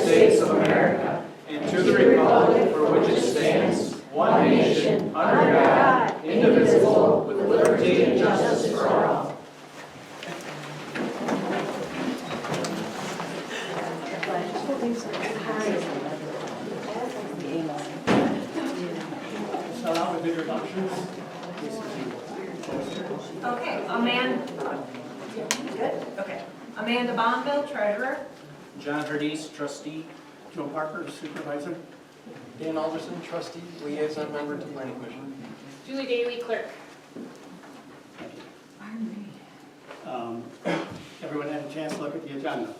States of America and to the republic for which it stands, one nation, under God, indivisible, with liberty and justice for all. Start out with introductions. Okay, Amanda. Good. Okay. Amanda Bonville, treasurer. John Herdis, trustee. Joe Parker, supervisor. Dan Alderson, trustee, liaison member to planning commission. Julie Daly, clerk. Everyone had a chance to look at the agenda.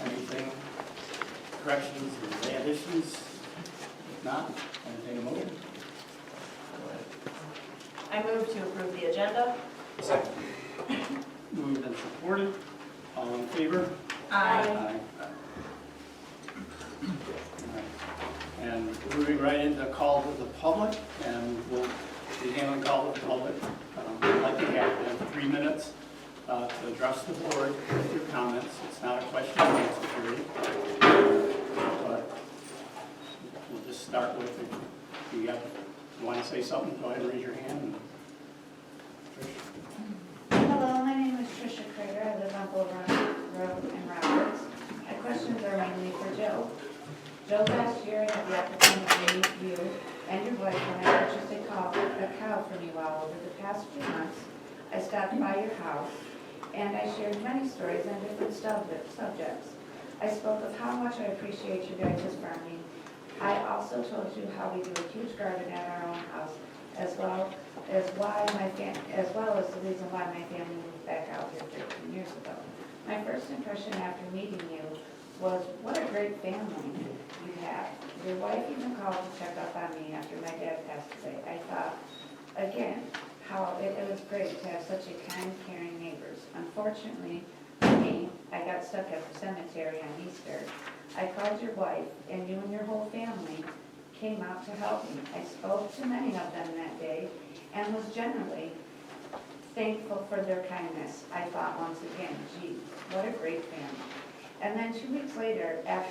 Anything, corrections or additions? If not, entertain a motion. I move to approve the agenda. Second. Moved and supported. All in favor? Aye. Alright. And moving right into call to the public, and we'll be handling call to the public. I'd like to have 3 minutes to address the board with your comments. It's not a question and answer period, but we'll just start with if you want to say something, go ahead and raise your hand. Hello, my name is Tricia Crater. I live on Bull Run Road in Roberts. My questions are mainly for Joe. Joe, last year I had the opportunity to meet you and your wife when I purchased a cow from you all. Over the past few months, I stopped by your house and I shared many stories on different subjects. I spoke of how much I appreciate your guys' farming. I also told you how we do a huge garden at our own house, as well as the reason why my family moved back out here 13 years ago. My first impression after meeting you was what a great family you have. Your wife even called to check up on me after my dad passed away. I thought, again, how it was great to have such a kind, caring neighbors. Unfortunately for me, I got stuck at the cemetery on Easter. I called your wife, and you and your whole family came out to help me. I spoke to many of them that day and was generally thankful for their kindness. I thought once again, gee, what a great family. And then 2 weeks later, I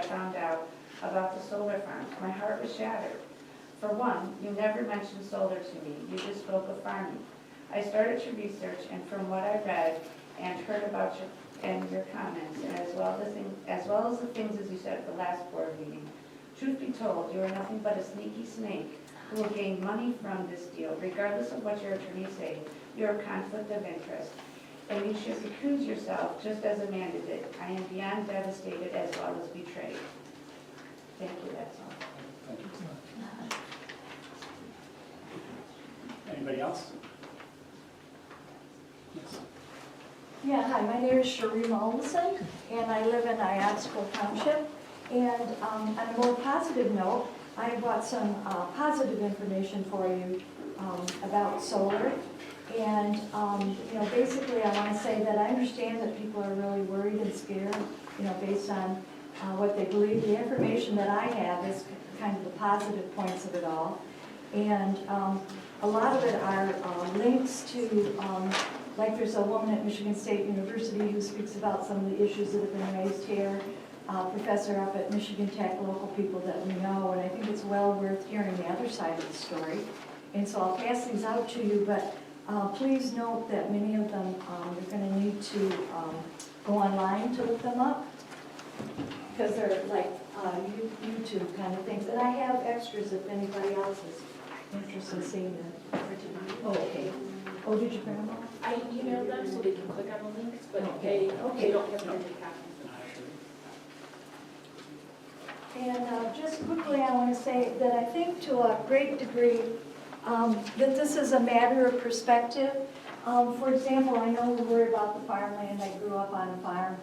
found out about the solar farm. My heart was shattered. For one, you never mentioned solar to me. You just spoke of farming. I started to research, and from what I read and heard about your comments, as well as the things as you said at the last board meeting, truth be told, you are nothing but a sneaky snake who will gain money from this deal. Regardless of what your attorneys say, you are a conflict of interest, and you should recuse yourself just as Amanda did. I am beyond devastated as well as betrayed. Thank you, that's all. Thank you. Anybody else? Yes. Yeah, hi, my name is Sheree Mollison, and I live in Iosco Township. And on a more positive note, I brought some positive information for you about solar. And basically I want to say that I understand that people are really worried and scared, based on what they believe. The information that I have is kind of the positive points of it all. And a lot of it are links to, like there's a woman at Michigan State University who speaks about some of the issues that have been raised here, professor up at Michigan Tech, local people that we know, and I think it's well worth hearing the other side of the story. And so I'll pass these out to you, but please note that many of them you're going to need to go online to look them up, because they're like YouTube kind of things. And I have extras if anybody else is interested in seeing them. Oh, okay. Oh, did you print them all? I emailed them so they can click on the links, but Okay. they don't have printed copies. And just quickly, I want to say that I think to a great degree that this is a matter of perspective. For example, I know we worry about the farmland. I grew up on a farm.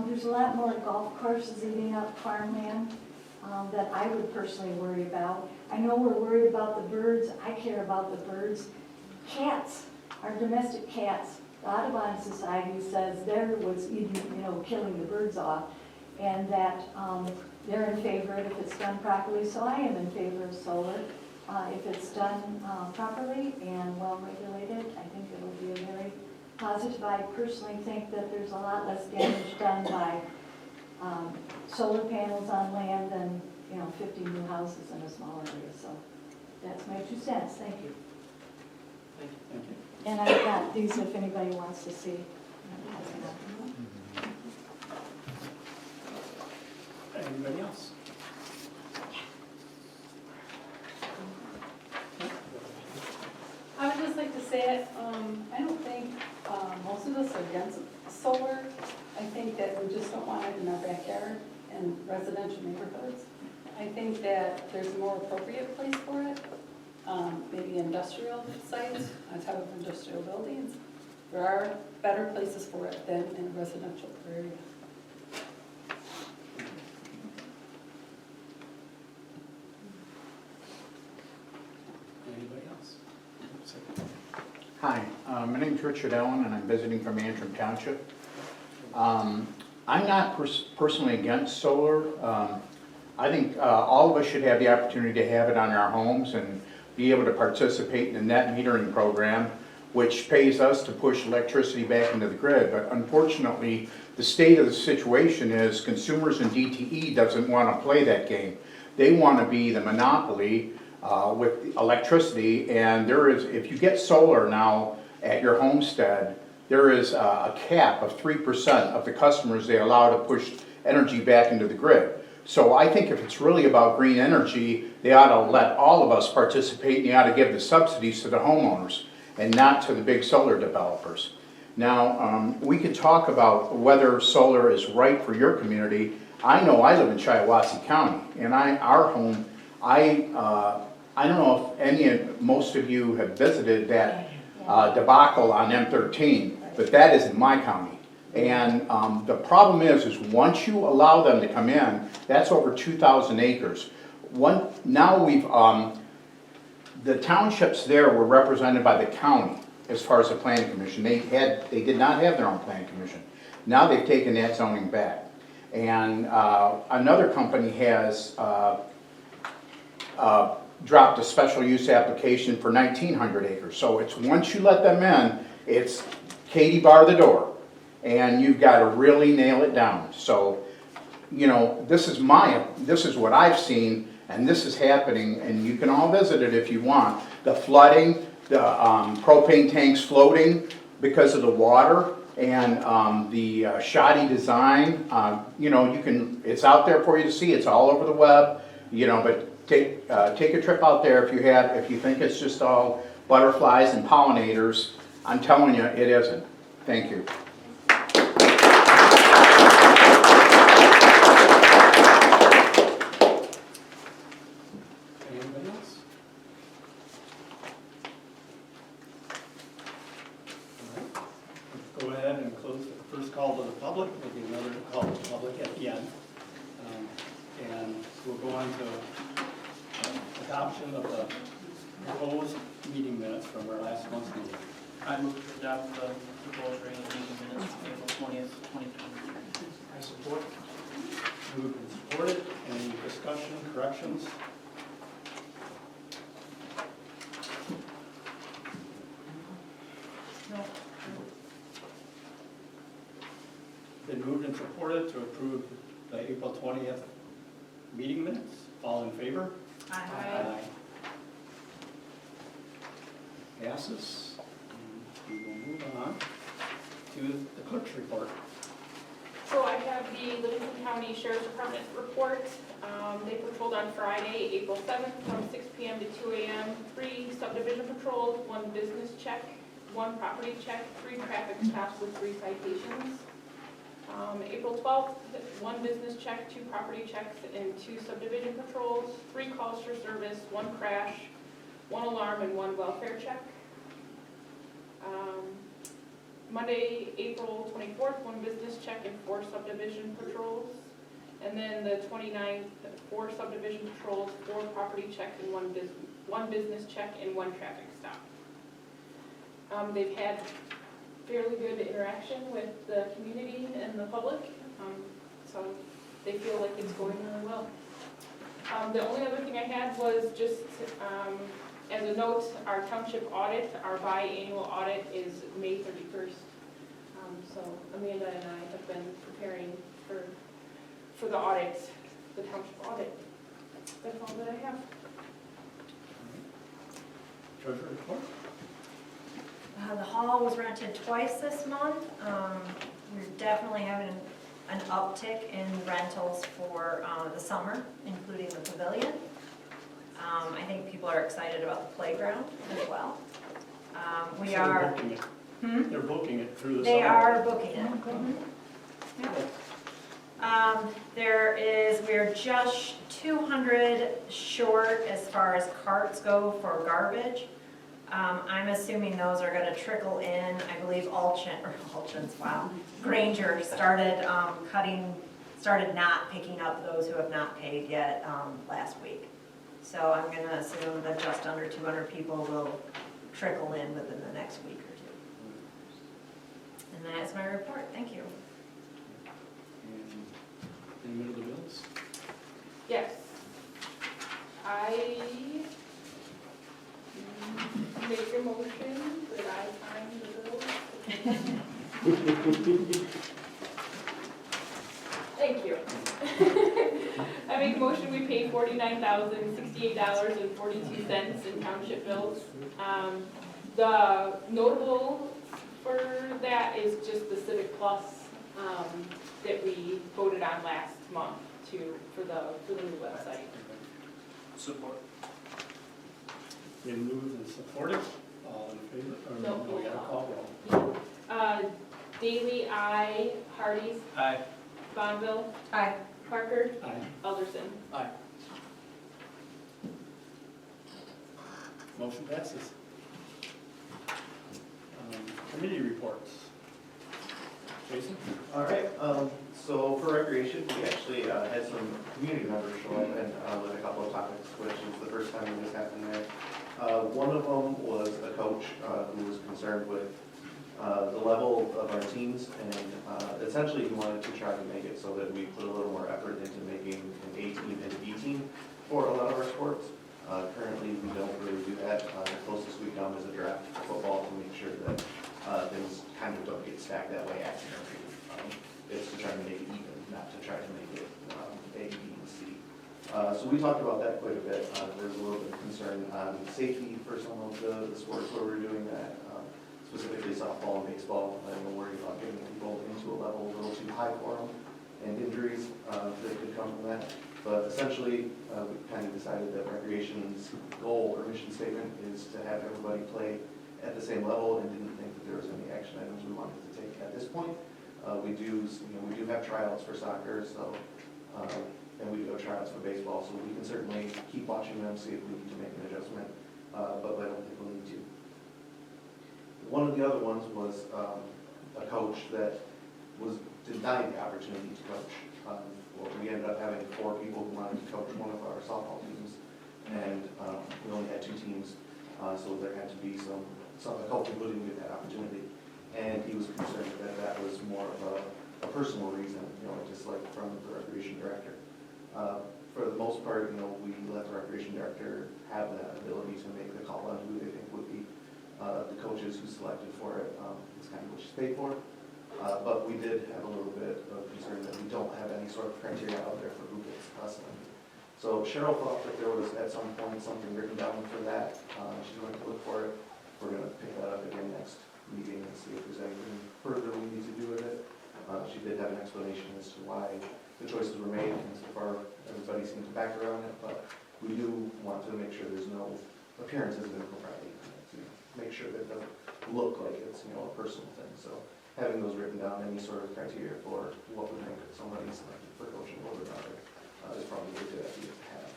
There's a lot more golf courses eating up farmland that I would personally worry about. I know we're worried about the birds. I care about the birds. Cats, our domestic cats. The Audubon Society says they're what's eating, killing the birds off, and that they're in favor if it's done properly. So I am in favor of solar. If it's done properly and well regulated, I think it'll be a very positive. I personally think that there's a lot less damage done by solar panels on land than, 50 new houses in a small area. So that's my 2 cents. Thank you. Thank you. And I've got these if anybody wants to see. Anybody else? I would just like to say it, I don't think most of us are against solar. I think that we just don't want it in our backyard and residential neighborhoods. I think that there's a more appropriate place for it, maybe industrial sites on top of industrial buildings. There are better places for it than in a residential area. Anybody else? Hi, my name's Richard Allen, and I'm visiting from Antrim Township. I'm not personally against solar. I think all of us should have the opportunity to have it on our homes and be able to participate in the net metering program, which pays us to push electricity back into the grid. But unfortunately, the state of the situation is consumers and DTE doesn't want to play that game. They want to be the monopoly with electricity, and there is, if you get solar now at your homestead, there is a cap of 3% of the customers they allow to push energy back into the grid. So I think if it's really about green energy, they ought to let all of us participate, and they ought to give the subsidies to the homeowners and not to the big solar developers. Now, we could talk about whether solar is right for your community. I know I live in Shiawassee County, and our home, I don't know if most of you have visited that debacle on M13, but that is in my county. And the problem is once you allow them to come in, that's over 2,000 acres. Now we've, the townships there were represented by the county as far as the planning commission. They did not have their own planning commission. Now they've taken that zoning back. And another company has dropped a special use application for 1,900 acres. So it's once you let them in, it's Katie bar the door. And you've got to really nail it down. So, this is what I've seen, and this is happening, and you can all visit it if you want. The flooding, the propane tanks floating because of the water, and the shoddy design. It's out there for you to see. It's all over the web. But take a trip out there if you think it's just all butterflies and pollinators. I'm telling you, it isn't. Thank you. Anybody else? All right. Go ahead and close the first call to the public. There'll be another call to the public at the end. And we'll go on to adoption of the proposed meeting minutes from our last month's meeting. I move to adopt the proposed regular meeting minutes, April 20th, 2023. I support. Moved and supported. Any discussion, corrections? No. Been moved and supported to approve the April 20th meeting minutes. All in favor? Aye. Passes. And we will move on to the clerk's report. So I have the Livingston County Sheriff's Department report. They patrolled on Friday, April 7th from 6 p.m. to 2 a.m. 3 subdivision patrols, 1 business check, 1 property check, 3 traffic stops with 3 citations. April 12th, 1 business check, 2 property checks, and 2 subdivision patrols, 3 calls for service, 1 crash, 1 alarm, and 1 welfare check. Monday, April 24th, 1 business check and 4 subdivision patrols. And then the 29th, 4 subdivision patrols, 4 property checks, and 1 business check and 1 traffic stop. They've had fairly good interaction with the community and the public, so they feel like it's going really well. The only other thing I had was just As a note, our township audit, our biannual audit is May 31st. So Amanda and I have been preparing for the audit, the township audit. That's all that I have. Treasurer report? The hall was rented twice this month. We're definitely having an uptick in rentals for the summer, including the pavilion. I think people are excited about the playground as well. We So are. They're booking it. They're booking it through the summer. They are booking it. We're just 200 short as far as carts go for garbage. I'm assuming those are gonna trickle in. I believe Granger started not picking up those who have not paid yet, last week. So I'm gonna assume that just under 200 people will trickle in within the next week or two. And that is my report, thank you. And any of the bills? Yes. I make a motion that I sign the bills. Thank you. I make a motion we pay $49,068.42 in township bills. The notable for that is just the Civic Plus that we voted on last month for the new website. Support. Been moved and supported. All in favor? Or No, we gotta call roll. Daley, aye. Hardee's, Aye. Bonville, Aye. Parker, Aye. Alderson. Aye. Motion passes. Committee reports. Jason? All right, so for recreation, we actually had some community members show up and with a couple of topics, which is the first time this happened there. One of them was a coach who was concerned with the level of our teams, and essentially he wanted to try to make it so that we put a little more effort into making an A team and a B team for a lot of our sports. Currently, we don't really do that. The closest we come is a draft football to make sure that things kind of don't get stacked that way accidentally. It's to try to make it even, not to try to make it A, B, and C. So we talked about that quite a bit. There's a little bit of concern on safety for some of the sports where we're doing that, specifically softball and baseball. We're worried about getting people into a level a little too high for them and injuries that could come from that. But essentially, we kind of decided that recreation's goal or mission statement is to have everybody play at the same level, and didn't think that there was any action items we wanted to take at this point. We do have tryouts for soccer, so and we do have tryouts for baseball, so we can certainly keep watching them, see if we need to make an adjustment, but I don't think we'll need to. One of the other ones was a coach that was denied the opportunity to coach. We ended up having 4 people who wanted to coach one of our softball teams, and we only had 2 teams, so there had to be a coach who wouldn't get that opportunity. And he was concerned that that was more of a personal reason, just like from the recreation director. For the most part, we let the recreation director have that ability to make the call on who they think would be the coaches who selected for it. It's kind of what she's paid for. But we did have a little bit of concern that we don't have any sort of criteria out there for who gets us. So Cheryl thought that there was at some point something written down for that. She's going to look for it. We're going to pick that up again next meeting and see if there's anything further we need to do with it. She did have an explanation as to why the choices were made, and so far everybody seemed to back her on it, but we do want to make sure there's no appearances of impropriety, to make sure that it doesn't look like it's a personal thing. So having those written down, any sort of criteria for what would make somebody selected for coaching over another is probably a good idea to have.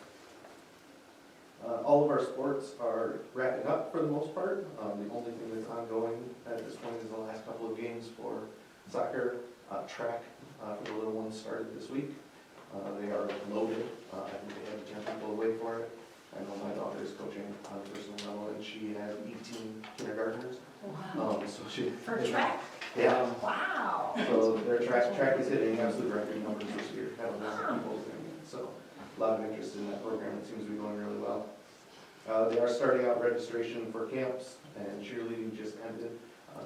All of our sports are wrapping up for the most part. The only thing that's ongoing at this point is the last couple of games for soccer. Track for the little ones started this week. They are loaded. I think they have 10 people away for it. I know my daughter is coaching on a personal level, and she has 18 kindergartners. Wow. For track? Yeah. Wow. So their track is hitting absolute record numbers this year. Had a lot of people doing it. So a lot of interest in that program. It seems to be going really well. They are starting out registration for camps, and cheerleading just ended,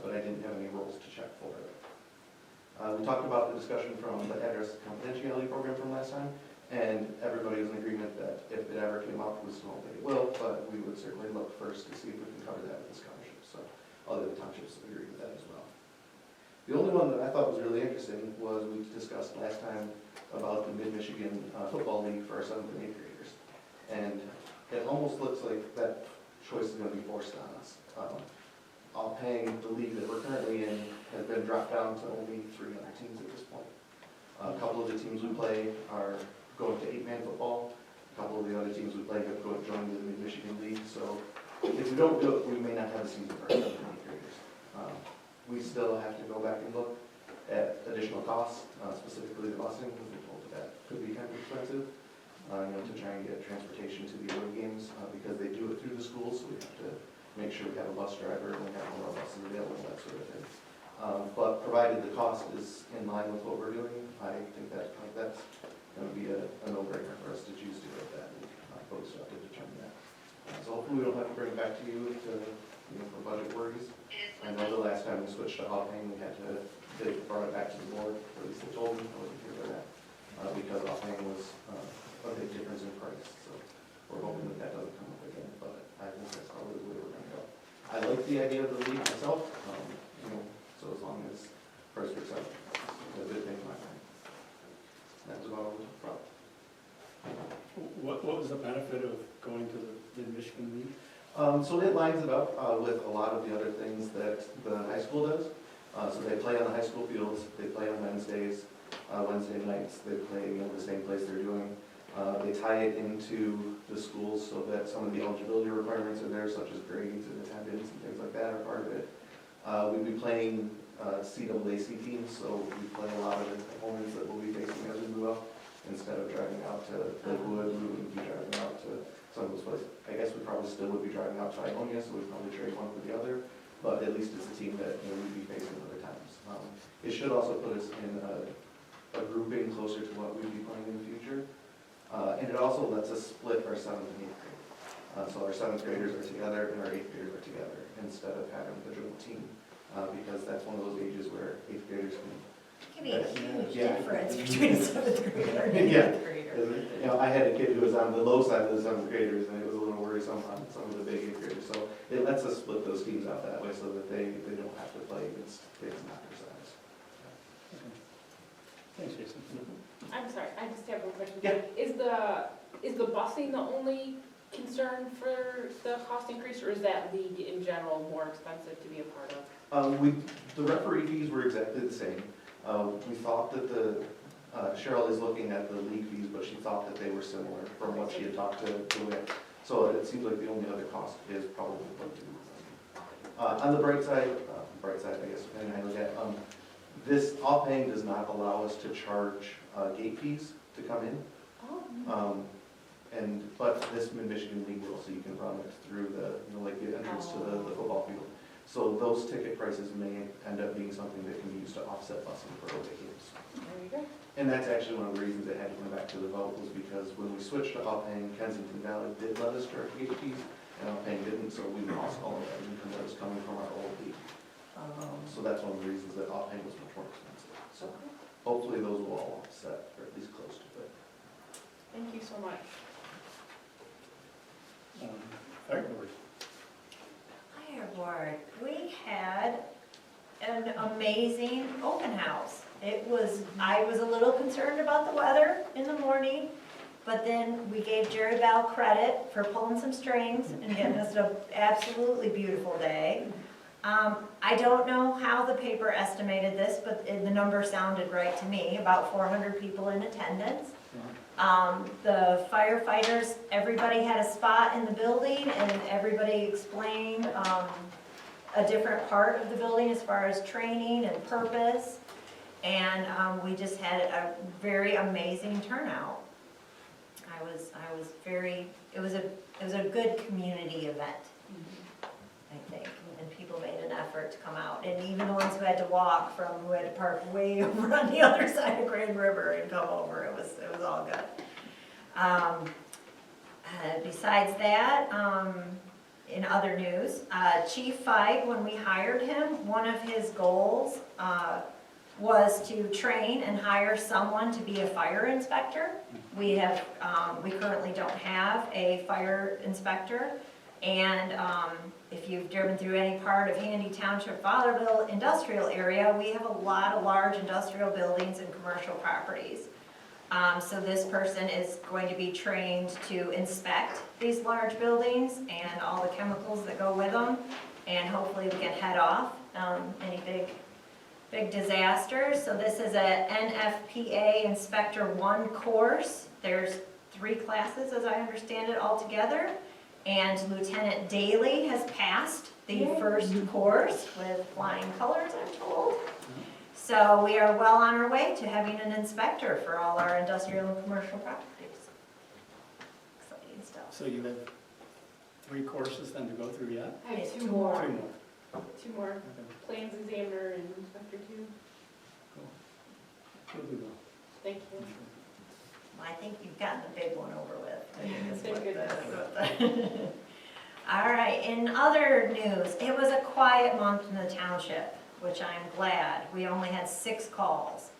but I didn't have any roles to check for it. We talked about the discussion from the address confidentiality program from last time, and everybody was in agreement that if it ever came up, we still don't think it will, but we would certainly look first to see if we can cover that with this township. So other townships agree with that as well. The only one that I thought was really interesting was we discussed last time about the Mid-Michigan Football League for our 7th and 8th graders. And it almost looks like that choice is going to be forced on us. All paying the league that we're currently in has been dropped down to only 3 other teams at this point. A couple of the teams we play are going to 8-man football. A couple of the other teams we play have joined the Mid-Michigan League. So if we don't do it, we may not have a season for our 7th and 8th graders. We still have to go back and look at additional costs, specifically the busing, because we're told that could be kind of expensive. To try and get transportation to the away games, because they do it through the schools, so we have to make sure we have a bus driver and we have more buses available, that sort of thing. But provided the cost is in line with what we're doing, I think that's going to be a no-brainer for us to choose to go with that. Folks have to determine that. So hopefully we don't have to bring it back to you for budget worries. I know the last time we switched to Alpine, they brought it back to the board, or at least they told me, I wasn't here for that, because Alpine was a big difference in price. So we're hoping that that doesn't come up again, but I think that's probably the way we're going to go. I like the idea of the league myself, so as long as first or second, it's a good thing in my mind. That's about all we talked about. What was the benefit of going to the Michigan League? So it lines it up with a lot of the other things that the high school does. So they play on the high school fields, they play on Wednesdays, Wednesday nights, they play the same place they're doing. They tie it into the schools so that some of the eligibility requirements are there, such as grades and attendance and things like that are part of it. We'd be playing CAAC teams, so we play a lot of the opponents that we'll be facing as we move up. Instead of driving out to Lakewood, we would be driving out to some of those places. I guess we probably still would be driving out to Ionia, so we'd probably trade one for the other, but at least it's a team that we'd be facing other times. It should also put us in a grouping closer to what we'd be playing in the future. And it also lets us split our 7th and 8th grade. So our 7th graders are together and our 8th graders are together instead of having a joint team. Because that's one of those ages where 8th graders can. It can be a huge Yeah. difference between a 7th grader and an Yeah. 8th grader. I had a kid who was on the low side of the 7th graders, and it was a little worrisome on some of the big 8th graders. So it lets us split those teams out that way so that they don't have to play against kids not their size. Thanks, Jason. I'm sorry, I just have one question. Yeah. Is the busing the only concern for the cost increase, or is that league in general more expensive to be a part of? The referee fees were exactly the same. We thought that Cheryl is looking at the league fees, but she thought that they were similar from what she had talked to Wick. So it seems like the only other cost is probably what to do. On the bright side, I guess, depending on how you look at it, this all-paying does not allow us to charge gate fees to come in. But this Mid-Michigan League will, so you can run it through the entrance to the football field. So those ticket prices may end up being something that can be used to offset busing for away games. There you go. And that's actually one of the reasons it had to come back to the vote, was because when we switched to all-paying, Kensington Valley did let us charge gate fees, and all-paying didn't, so we lost all of that income that was coming from our old league. So that's one of the reasons that all-paying was much more expensive. So hopefully those will all offset, or at least close to it. Thank you so much. Fire board. Fire board, we had an amazing open house. I was a little concerned about the weather in the morning, but then we gave Jerry Bell credit for pulling some strings and getting us an absolutely beautiful day. I don't know how the paper estimated this, but the number sounded right to me, about 400 people in attendance. The firefighters, everybody had a spot in the building, and everybody explained a different part of the building as far as training and purpose. And we just had a very amazing turnout. It was a good community event, I think, and people made an effort to come out. And even the ones who had to park way over on the other side of Grand River and come over, it was all good. Besides that, in other news, Chief Feig, when we hired him, one of his goals was to train and hire someone to be a fire inspector. We currently don't have a fire inspector. And if you've driven through any part of Handy Township, Fowlerville industrial area, we have a lot of large industrial buildings and commercial properties. So this person is going to be trained to inspect these large buildings and all the chemicals that go with them. And hopefully we can head off any big disasters. So this is a NFPA Inspector 1 course. There's 3 classes, as I understand it, altogether. And Lieutenant Daly has passed the first course with flying colors, I'm told. So we are well on our way to having an inspector for all our industrial and commercial properties. Exciting stuff. So you have 3 courses then to go through yet? I have 2 2 more. more. 2 more, Okay, plans examiner and inspector 2. cool. You'll do well. Thank you. Well, I think you've gotten the big one over with. I think is Thank what goodness. All right, in other news, it was a quiet month in the township, which I'm glad. We only had 6 calls.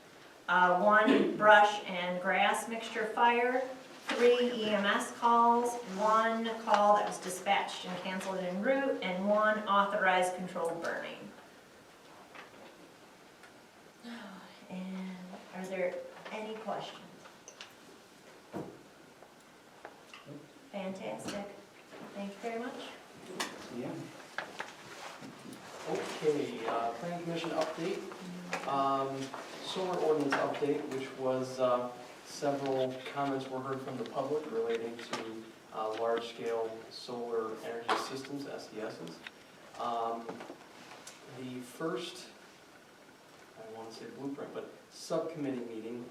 1 brush and grass mixture fire, 3 EMS calls, 1 call that was dispatched and canceled en route, and 1 authorized controlled burning. And are there any questions? Fantastic. Thank you very much. Yeah. Okay, planning commission update. Solar ordinance update, which was several comments were heard from the public relating to large-scale solar energy systems, SESs. The first, I want to say blueprint, but subcommittee meeting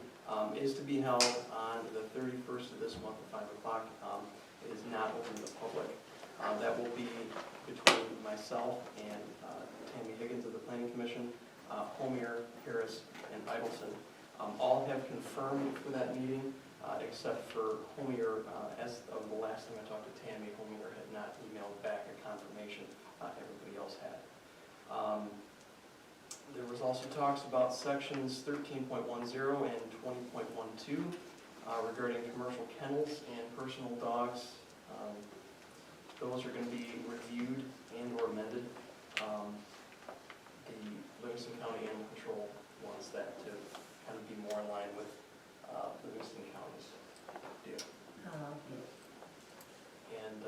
is to be held on the 31st of this month at 5 o'clock. It is not open to the public. That will be between myself and Tammy Higgins of the Planning Commission, Homier, Harris, and Idelson. All have confirmed for that meeting, except for Homier. As of the last time I talked to Tammy, Homier had not emailed back a confirmation. Everybody else had. There was also talks about sections 13.10 and 20.12 regarding commercial kennels and personal dogs. Those are going to be reviewed and or amended. The Livingston County Animal Control wants that to kind of be more in line with Livingston County's deal. And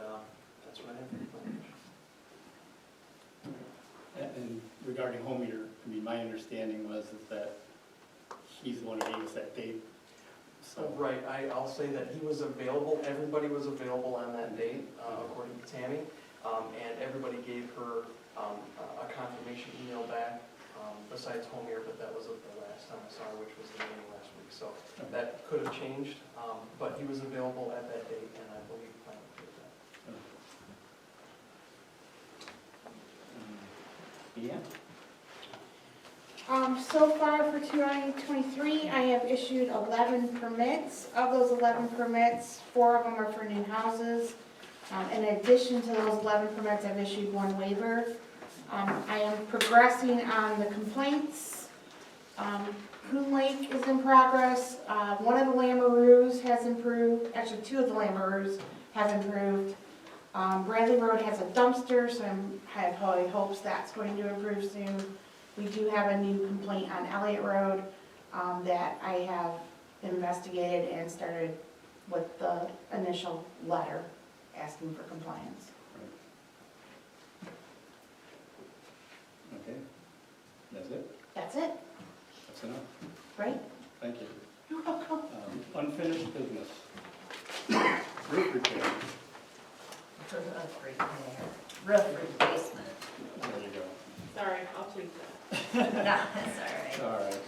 that's what I have for the planning commission. And regarding Homier, I mean, my understanding was that he's the one who gave us that date. So, right, I'll say that he was available, everybody was available on that date, according to Tammy, and everybody gave her a confirmation email back, besides Homier, but that was the last time I saw her, which was the meeting last week, so that could have changed, but he was available at that date, and I believe plan to do that. Yeah. So far for 2023, I have issued 11 permits. Of those 11 permits, 4 of them are for new houses. In addition to those 11 permits, I've issued 1 waiver. I am progressing on the complaints. Coon Lake is in progress. One of the Lamoureux has improved. Actually, 2 of the Lamoureux have improved. Bradley Road has a dumpster, so I have high hopes that's going to improve soon. We do have a new complaint on Elliott Road that I have investigated and started with the initial letter asking for compliance. Okay. That's it? That's it, That's enough. right? Thank you. You're welcome. Unfinished business. Roof repair. Roof replacement. There you go. Sorry, I'll tweak that. No, that's all right. All right.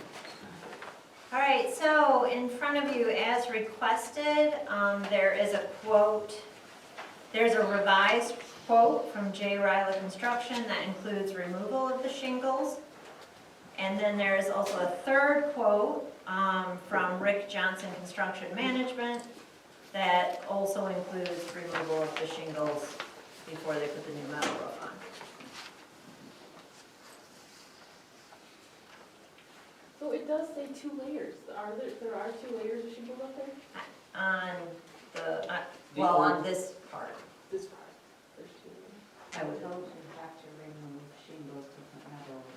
All right, so in front of you, as requested, there is a quote, there's a revised quote from J. Riley Construction that includes removal of the shingles. And then there is also a third quote from Rick Johnson Construction Management That also includes removal of the shingles before they put the new metal roof on. So it does say 2 layers. There are 2 layers of shingles up there? On the, well, on this part, This part, there's 2 layers. I would, Those who have to remove shingles to put metal over.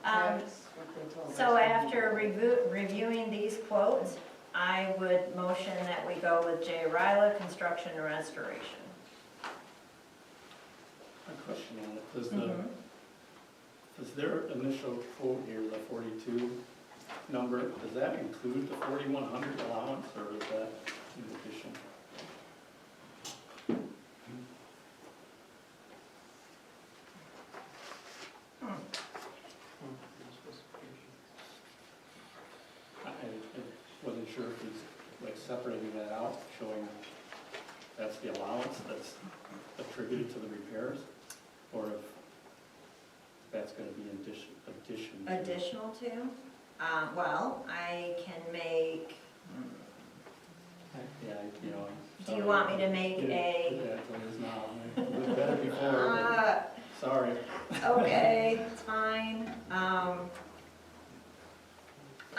That's what they told us. so after reviewing these quotes, I would motion that we go with J. Ryla Construction and Restoration. A question on it, does Mhm. does their initial quote here, the 42 number, does that include the 4,100 allowance, or is that in addition? I wasn't sure if he's like separating that out, showing that's the allowance that's attributed to the repairs, or if that's gonna be in addition to. Additional to, well, I can make, Yeah, you know. do you want me to make a, Yeah, it is now. It was better before, but sorry. okay, it's fine.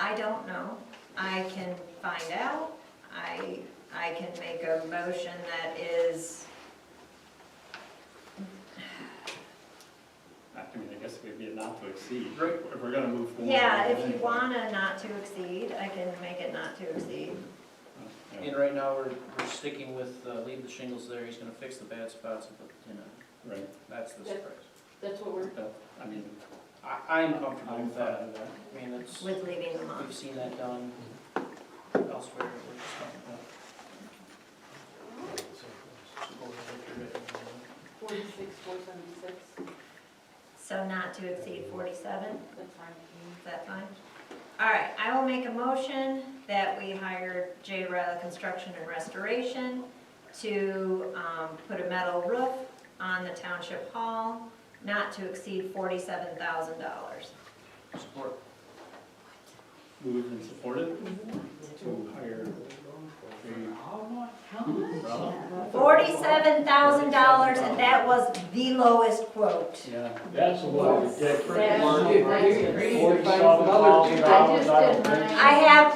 I don't know. I can find out. I can make a motion that is, I mean, I guess it would be a not to exceed, if we're gonna move forward. yeah, if you want a not to exceed, I can make it not to exceed. Yeah. And right now, we're sticking with, leave the shingles there, he's gonna fix the bad spots and put the tin on. Right, That's the Yeah. surprise. That's what we're, but, I mean, I'm comfortable I'm with fine that. with that. I mean, it's, With leaving them on. we've seen that done elsewhere, we're just fine. So go ahead if you're ready. 46, 476, So not to exceed 47, that's fine with is that fine? All right, I will make a motion that we hire J. Ryla Construction and Restoration to put a metal roof on the township hall, not to exceed $47,000. Support. Moved and supported to hire $47,000, and that was the lowest quote. Yeah. That's a little ridiculous.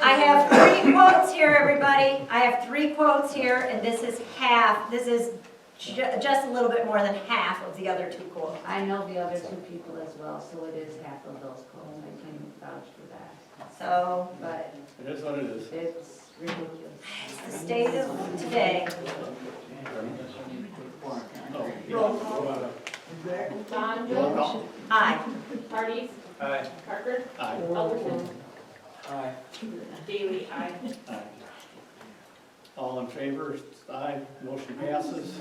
I have 3 quotes here, everybody. I have 3 quotes here, and this is half, this is just a little bit more than half of the other 2 quotes. I know the other 2 people as well, so it is half of those quotes. I can vouch for that. So, But It is what it is. it's ridiculous. it's the state of today. Oh, Roll call. yeah. Bond, Roll call. Aye. Hardys, Aye. Parker, Aye. Alderson, Aye. Daley, aye. Aye. All in favor, aye, motion passes.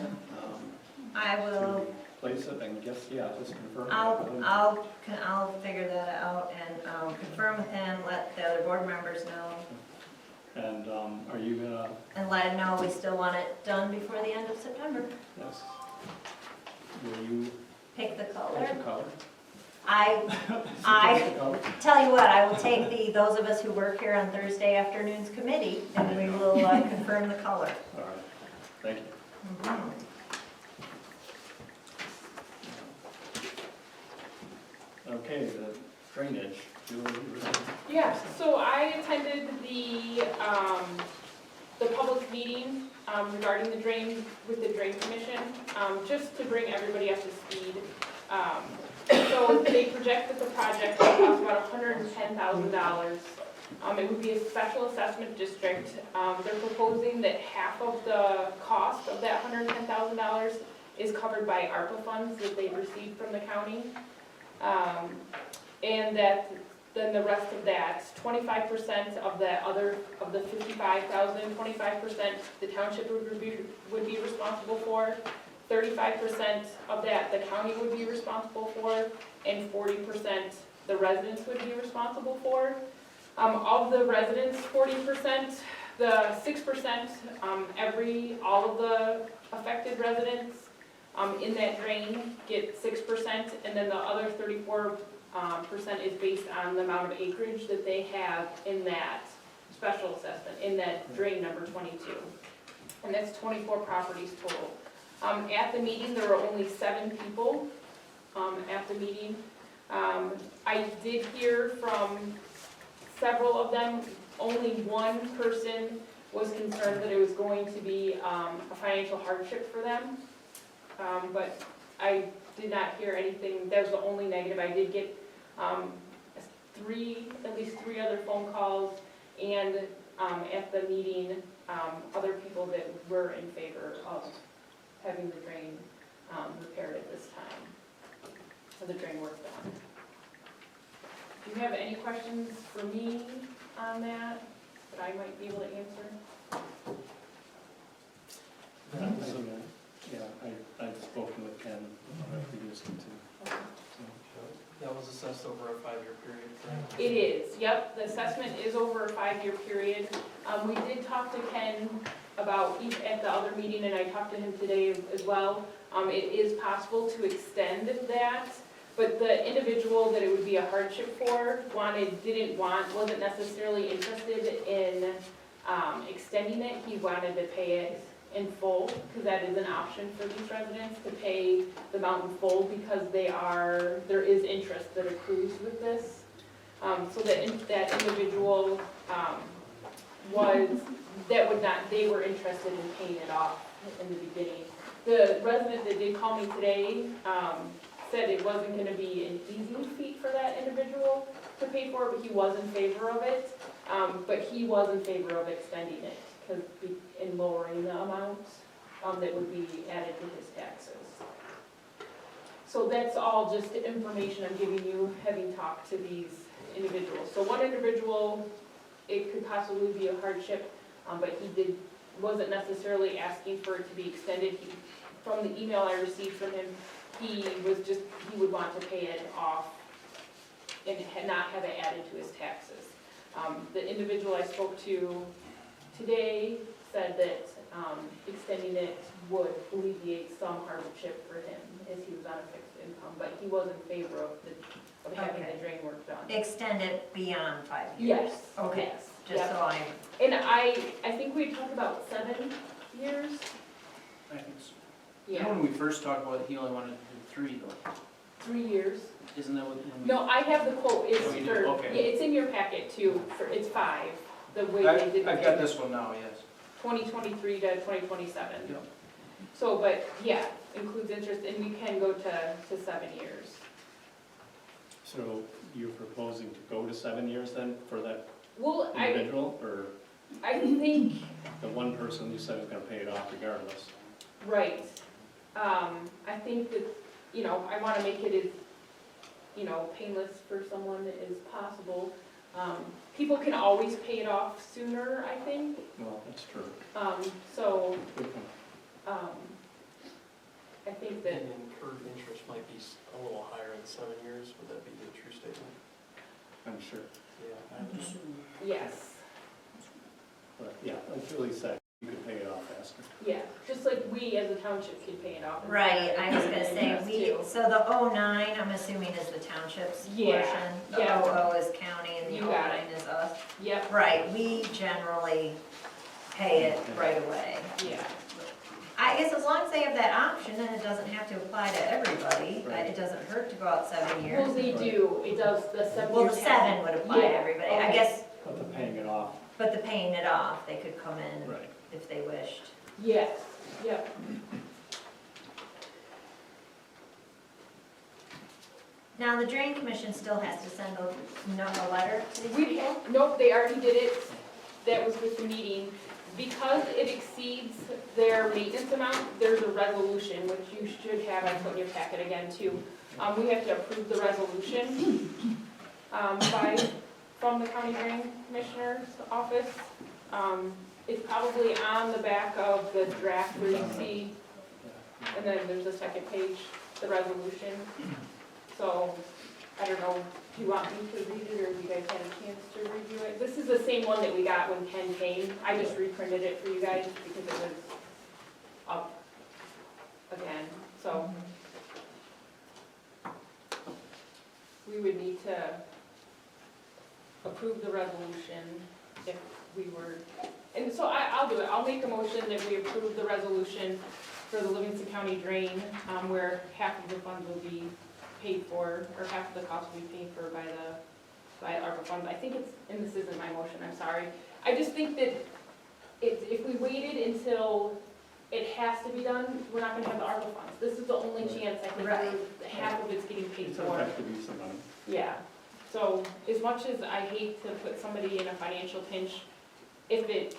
I will, Place it, and guess, yeah, just confirm. I'll figure that out and confirm with him, let the other board members know, And are you gonna, and let him know we still want it done before the end of September. yes, will you Pick the pick color. a color? I Suggest a color? tell you what, I will take those of us who work here on Thursday afternoons committee, and we will confirm the color. All right, thank you. Mhm. Okay, the drainage, Julie, you ready? Yeah, so I attended the public meeting regarding the drain, with the drain commission, just to bring everybody up to speed. So they project that the project will cost about $110,000. It would be a special assessment district. They're proposing that half of the cost of that $110,000 is covered by ARPA funds that they've received from the county. And that then the rest of that, 25% of the 55,000, 25% the township would be responsible for, 35% of that the county would be responsible for, and 40% the residents would be responsible for. Of the residents, 40%, the 6%, all of the affected residents in that drain get 6%, and then the other 34% is based on the amount of acreage that they have in that special assessment, in that drain number 22. And that's 24 properties total. At the meeting, there were only 7 people at the meeting. I did hear from several of them. Only one person was concerned that it was going to be a financial hardship for them. But I did not hear anything. That was the only negative. I did get at least three other phone calls, and at the meeting, other people that were in favor of having the drain repaired at this time, or the drain work done. Do you have any questions for me on that I might be able to answer? Yeah, I've spoken with Ken previously too. That was assessed over a 5-year period, correct? It is, yep, the assessment is over a 5-year period. We did talk to Ken about, at the other meeting, and I talked to him today as well. It is possible to extend that, but the individual that it would be a hardship for wasn't necessarily interested in extending it. He wanted to pay it in full, because that is an option for these residents, to pay the amount in full, because there is interest that accrues with this. So that individual they were interested in paying it off in the beginning. The resident that did call me today said it wasn't going to be an easy feat for that individual to pay for, but he was in favor of it. But he was in favor of extending it, in lowering the amount that would be added to his taxes. So that's all just the information I'm giving you, having talked to these individuals. So one individual, it could possibly be a hardship, but he wasn't necessarily asking for it to be extended. From the email I received from him, he would want to pay it off and not have it added to his taxes. The individual I spoke to today said that extending it would alleviate some hardship for him as he was on a fixed income, but he was in favor of having the drain work done. Extend it beyond 5 years? Yes. Okay, Yes, just yep. so I'm, And I think we talked about 7 years. I think so. Yeah, When we first talked about it, he only wanted to do 3 though. 3 years. Isn't that what? when we- No, I have the quote, it's Oh, you do? for, Okay. yeah, it's in your packet too, it's 5, the way they did I've got this one now, yes. 2023 to 2027. Yep. So, but yeah, includes interest, and we can go to 7 years. So you're proposing to go to 7 years then for that Well, individual, or I think, the one person you said is gonna pay it off regardless? right, I think that, I want to make it as, painless for someone as possible. People can always pay it off sooner, I think, Well, that's true. so, Good point. I think that, And incurred interest might be a little higher than 7 years. Would that be a true statement? I'm sure. Yeah. yes, But yeah, until he said you could pay it off faster. yeah, just like we as a township can pay it off. right, I was gonna say, Yes, too. so the 09, I'm assuming is the township's Yeah, portion. The yeah. 00 is county and the You got 09 is us. Yep, Right, we generally pay it right away. yeah, I guess as long as they have that option, and it doesn't have to apply to everybody, Right. it doesn't hurt to go out 7 years. well, they do, it does, the 7 Well, years. the 7 would apply to Yeah, everybody, I okay. guess, But the paying it off, but the paying it off, they could come in right. if they wished. Yes, yep. Now, the drain commission still has to send a letter to these We, people? nope, they already did it, that was with the meeting. Because it exceeds their maintenance amount, there's a resolution, which you should have, I put in your packet again too. We have to approve the resolution, from the county drain commissioner's office. It's probably on the back of the draft where you see, and then there's a second page, the resolution. So, I don't know, do you want me to read it, or have you guys had a chance to review it? This is the same one that we got when Ken came. I just reprinted it for you guys because it was up again. So we would need to approve the resolution if we were, and so I'll do it. I'll make a motion that we approve the resolution for the Livingston County drain, where half of the funds will be paid for, or half of the cost will be paid for by ARPA funds. I think it's, and this isn't my motion, I'm sorry. I just think that if we waited until it has to be done, we're not gonna have the ARPA funds. This is the only chance I think Right. half of it's getting paid It's for. gonna have to be some money. Yeah, so as much as I hate to put somebody in a financial pinch, if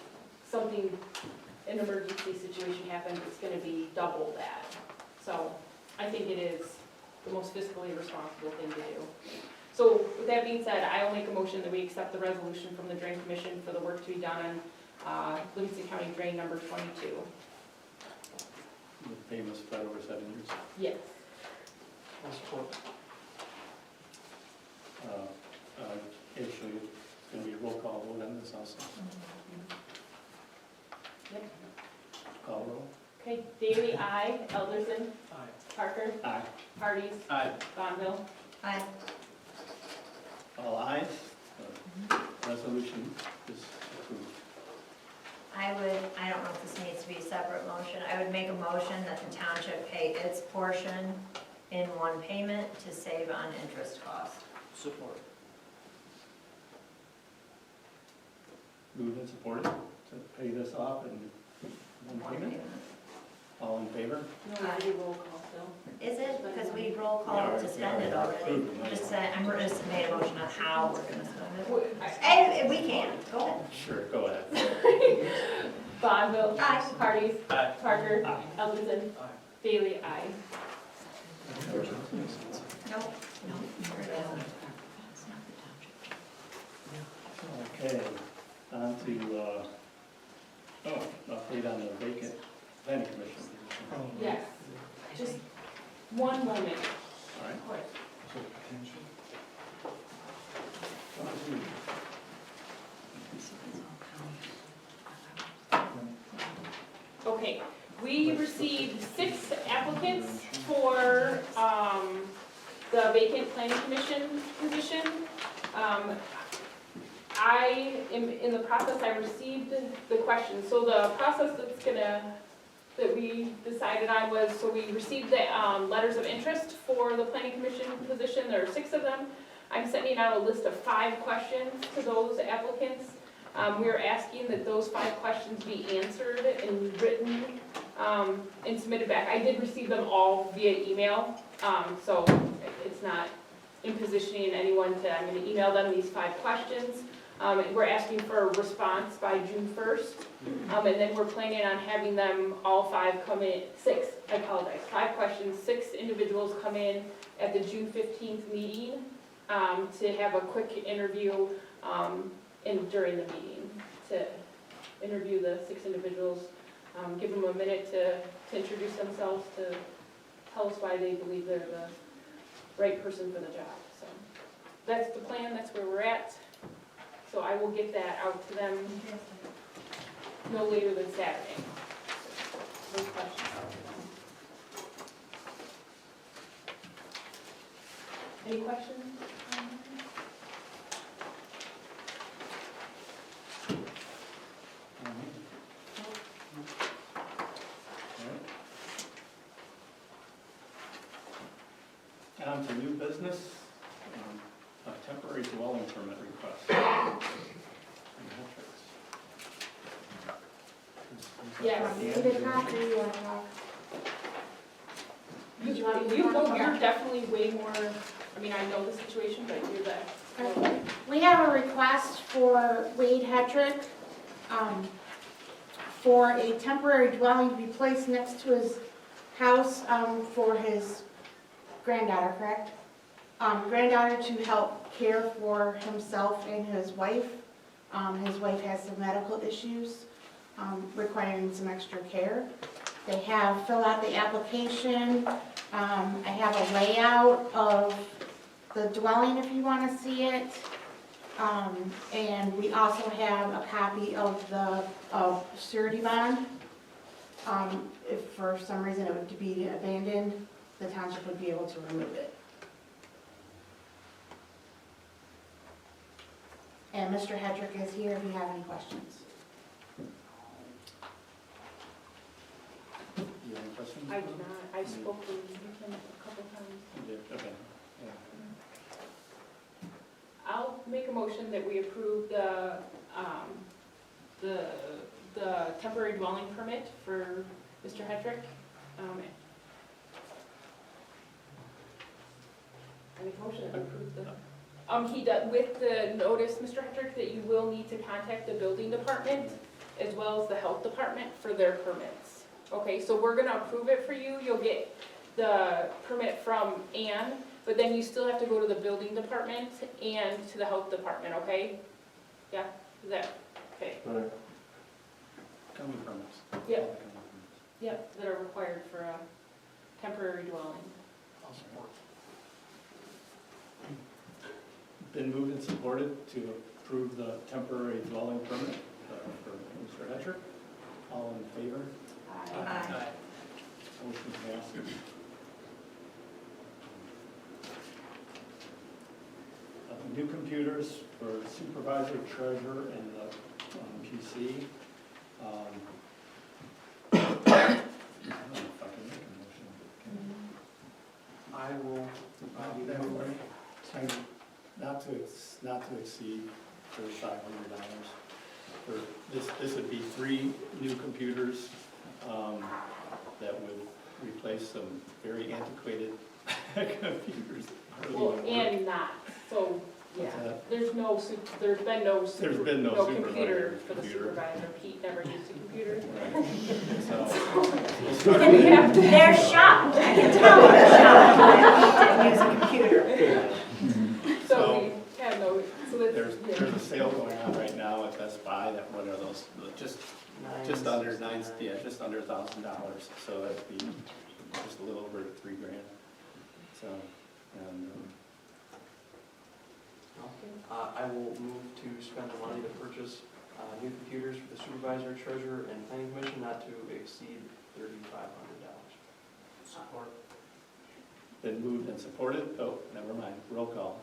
something, an emergency situation happens, it's gonna be double that. So I think it is the most fiscally responsible thing to do. So with that being said, I'll make a motion that we accept the resolution from the Drain Commission for the work to be done on Livingston County Drain number 22. The payment spread over 7 years. Yes. I'll support. Actually, it's gonna be a roll call vote on this also. Yep. Call roll. Okay, Daley, aye. Alderson. Aye. Parker. Aye. Hardee's. Aye. Bonneville. Aye. All ayes. Resolution is approved. I don't know if this needs to be a separate motion, I would make a motion that the township pay its portion in one payment to save on interest costs. Support. Moved and supported to pay this off in one payment. All in favor? No, we do roll call still. Is it, because we roll call to spend it already? Just say, I'm just made a motion on how we're gonna spend it. And we can, go ahead. Sure, go ahead. Bonneville. Aye. Hardee's. Aye. Parker. Aye. Alderson. Aye. Bailey, aye. No. Okay, on to, update on the vacant planning commission position. Yes. Just one moment. All right. Of course. Okay, we received 6 applicants for the vacant planning commission position. I am in the process, I received the questions. So the process that we decided on was, so we received the letters of interest for the planning commission position. There are 6 of them. I'm sending out a list of 5 questions to those applicants. We are asking that those 5 questions be answered and written and submitted back. I did receive them all via email, so it's not impositioning anyone to, I'm gonna email them these 5 questions. We're asking for a response by June 1st, and then we're planning on having them all 5 come in, 6, I apologize, 5 questions, 6 individuals come in at the June 15th meeting to have a quick interview during the meeting, to interview the 6 individuals, give them a minute to introduce themselves, to tell us why they believe they're the right person for the job. So that's the plan, that's where we're at. So I will get that out to them no later than Saturday. Those questions out to them. Any questions? On to new business, a temporary dwelling permit request. Yes. You did talk, or you want to talk? You're definitely way more, I mean, I know the situation, but you're the. We have a request for Wade Hetrick for a temporary dwelling to be placed next to his house for his granddaughter, correct? Granddaughter to help care for himself and his wife. His wife has some medical issues requiring some extra care. They have filled out the application. I have a layout of the dwelling if you want to see it. And we also have a copy of the surety bond. If for some reason it would be abandoned, the township would be able to remove it. And Mr. Hedrick is here if you have any questions. You have any questions? I do not, I spoke with him a couple times. You did? Okay. Yeah. I'll make a motion that we approve the temporary dwelling permit for Mr. Hedrick. I make a motion to approve the, he does, with the notice, Mr. Hedrick, that you will need to contact the building department as well as the health department for their permits. Okay, so we're gonna approve it for you, you'll get the permit from Ann, but then you still have to go to the building department and to the health department, okay? Yeah, is that, okay, Coming permits. Yep. Coming permits. yep, that are required for a temporary dwelling. I'll support. Been moved and supported to approve the temporary dwelling permit for Mr. Hedrick. All in favor? Aye. Motion passes. New computers for supervisor, treasurer, and the PC. I don't know if I can make a motion. I will, Not to exceed $3,500. This would be 3 new computers that would replace some very antiquated computers. Well, and not, so, yeah, there's been no supervisor computer for the computer. supervisor, Pete never used a computer. So, They're shocked, I can tell they're shocked that he didn't use a computer. So we have no, so that's, there's a sale going on right now at Best Buy, that what are those, just under just under $1,000, so that'd be just a little over $3,000. So, and, I will move to spend the money to purchase new computers for the supervisor, treasurer, and planning commission not to exceed $3,500. Support. been moved and supported, oh, never mind, roll call.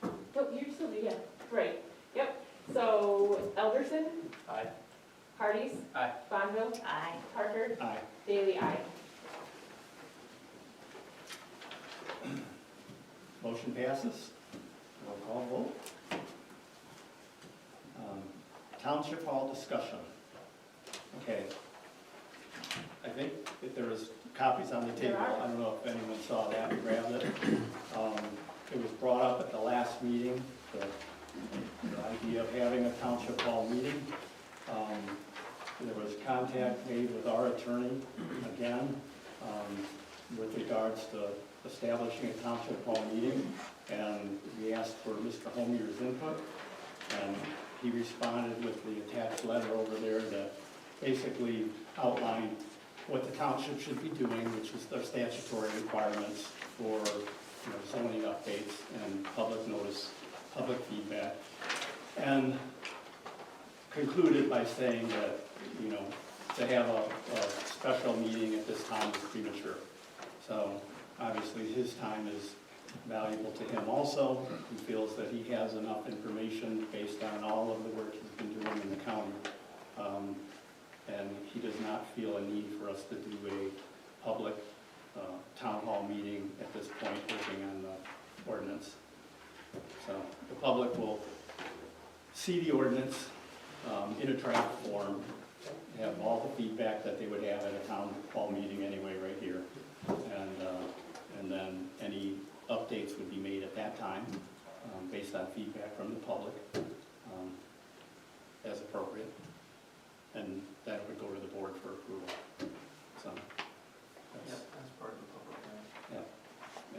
oh, you're still, yeah, right, yep. So Elderson, Aye. Hardee's. Aye. Bonville, Aye. Parker, Aye. Daley, aye. Motion passes. Roll call vote. Township Hall discussion. Okay. I think that there was copies on the table. I don't know if anyone saw that and grabbed it. It was brought up at the last meeting, the idea of having a Township Hall meeting. There was contact made with our attorney again with regards to establishing a Township Hall meeting, and we asked for Mr. Homier's input, and he responded with the attached letter over there that basically outlined what the township should be doing, which is their statutory requirements for zoning updates and public notice, public feedback, and concluded by saying that to have a special meeting at this time is premature. So obviously his time is valuable to him also. He feels that he has enough information based on all of the work he's been doing in the county. And he does not feel a need for us to do a public town hall meeting at this point, working on the ordinance. So the public will see the ordinance in a draft form, have all the feedback that they would have at a town hall meeting anyway right here. And then any updates would be made at that time based on feedback from the public as appropriate. And that would go to the board for approval. So, Yep, that's part of the public hearing.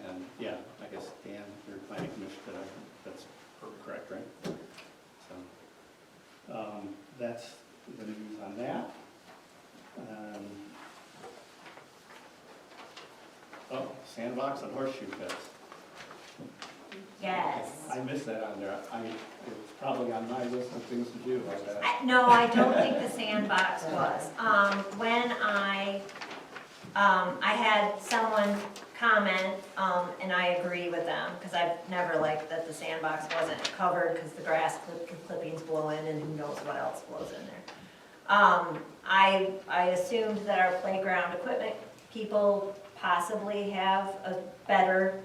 yeah. And yeah, I guess Dan, your planning commission, that's correct, right? So, that's the news on that. Oh, sandbox and horseshoe pits. Yes. I missed that on there. It's probably on my list of things to do, I bet. No, I don't think the sandbox was. When I had someone comment, and I agree with them, because I've never liked that the sandbox wasn't covered, because the grass clippings blow in, and who knows what else blows in there. I assumed that our playground equipment people possibly have a better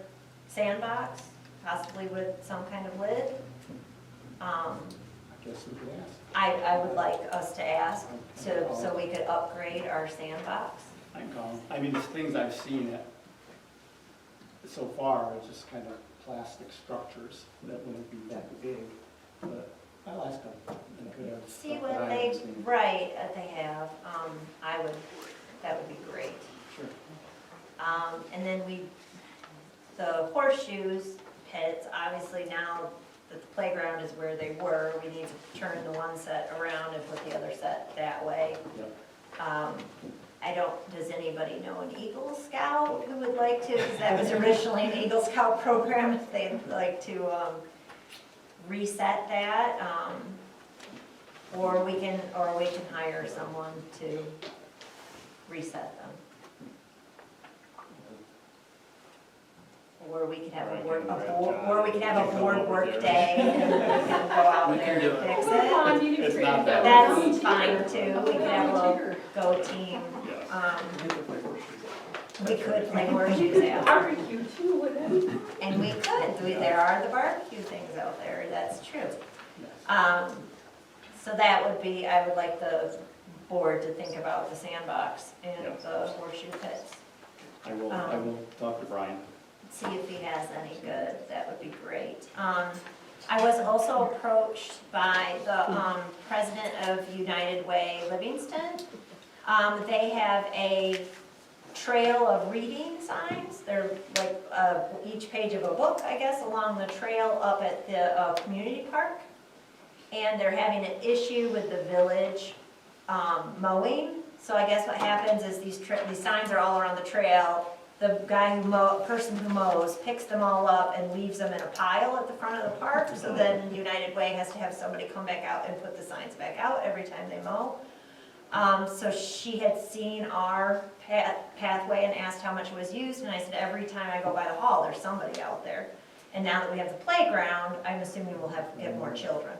sandbox, possibly with some kind of lid. I guess we could ask. I would like us to ask, so we could upgrade our sandbox. I can call them. I mean, the things I've seen so far are just kind of plastic structures that wouldn't be that big, but I'll ask them. They could have See stuff what that I they, haven't seen. right, they have, that would be great. Sure. And then the horseshoes pits, obviously now that the playground is where they were, we need to turn the one set around and put the other set that way. Yep. Does anybody know an Eagle Scout who would like to, because that was originally an Eagle Scout program, if they'd like to, reset that, or we can hire someone to reset them. Or we could have a board work day and go out We there can do and it. fix Come it. on, you can It's create not that. That's fine too, we could have a little go team, Yes. we could play horseshoes out. Barbecue too, wouldn't it? And we could, there are the barbecue things out there, that's true. Yes. So that would be, I would like the board to think about the sandbox and Yes. the horseshoe pits. I will talk to Brian. See if he has any good, that would be great. I was also approached by the president of United Way Livingston. They have a trail of reading signs. They're like each page of a book, I guess, along the trail up at the community park. And they're having an issue with the village mowing. So I guess what happens is these signs are all around the trail. The person who mows picks them all up and leaves them in a pile at the front of the park. So then United Way has to have somebody come back out and put the signs back out every time they mow. So she had seen our pathway and asked how much was used, and I said, every time I go by the hall, there's somebody out there. And now that we have the playground, I'm assuming we'll get more children.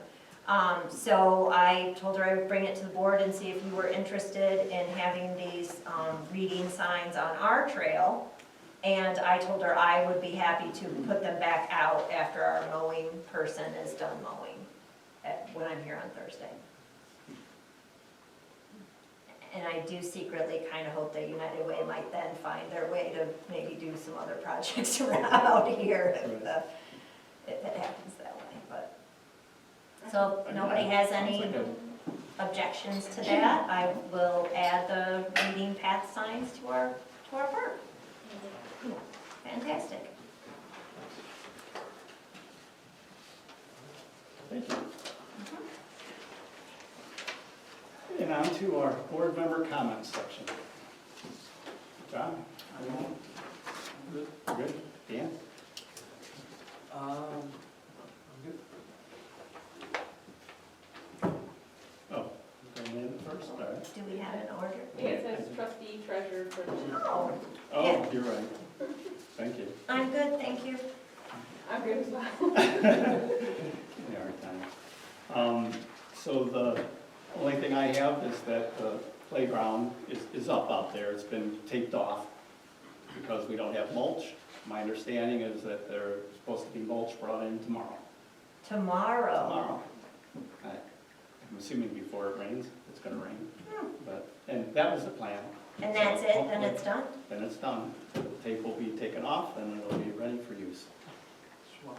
So I told her I would bring it to the board and see if you were interested in having these reading signs on our trail. And I told her I would be happy to put them back out after our mowing person is done mowing, when I'm here on Thursday. And I do secretly kind of hope that United Way might then find their way to maybe do some other projects around here if it happens that way, but. So if nobody has any objections to that, I will add the reading path signs to our park. Fantastic. Thank you. And on to our board member comments section. John? Good? Dan? I'm good. Oh, going in first, all right. Do we have an order? It says trustee treasurer for the. Oh, Oh, you're right. Thank you. I'm good, thank you. I'm good as well. Yeah, all right, so the only thing I have is that the playground is up out there. It's been taped off because we don't have mulch. My understanding is that there's supposed to be mulch brought in tomorrow. Tomorrow. I'm assuming before it rains, it's gonna rain. And that was the plan. And that's it, then it's done? Then it's done. The tape will be taken off and it'll be ready for use. There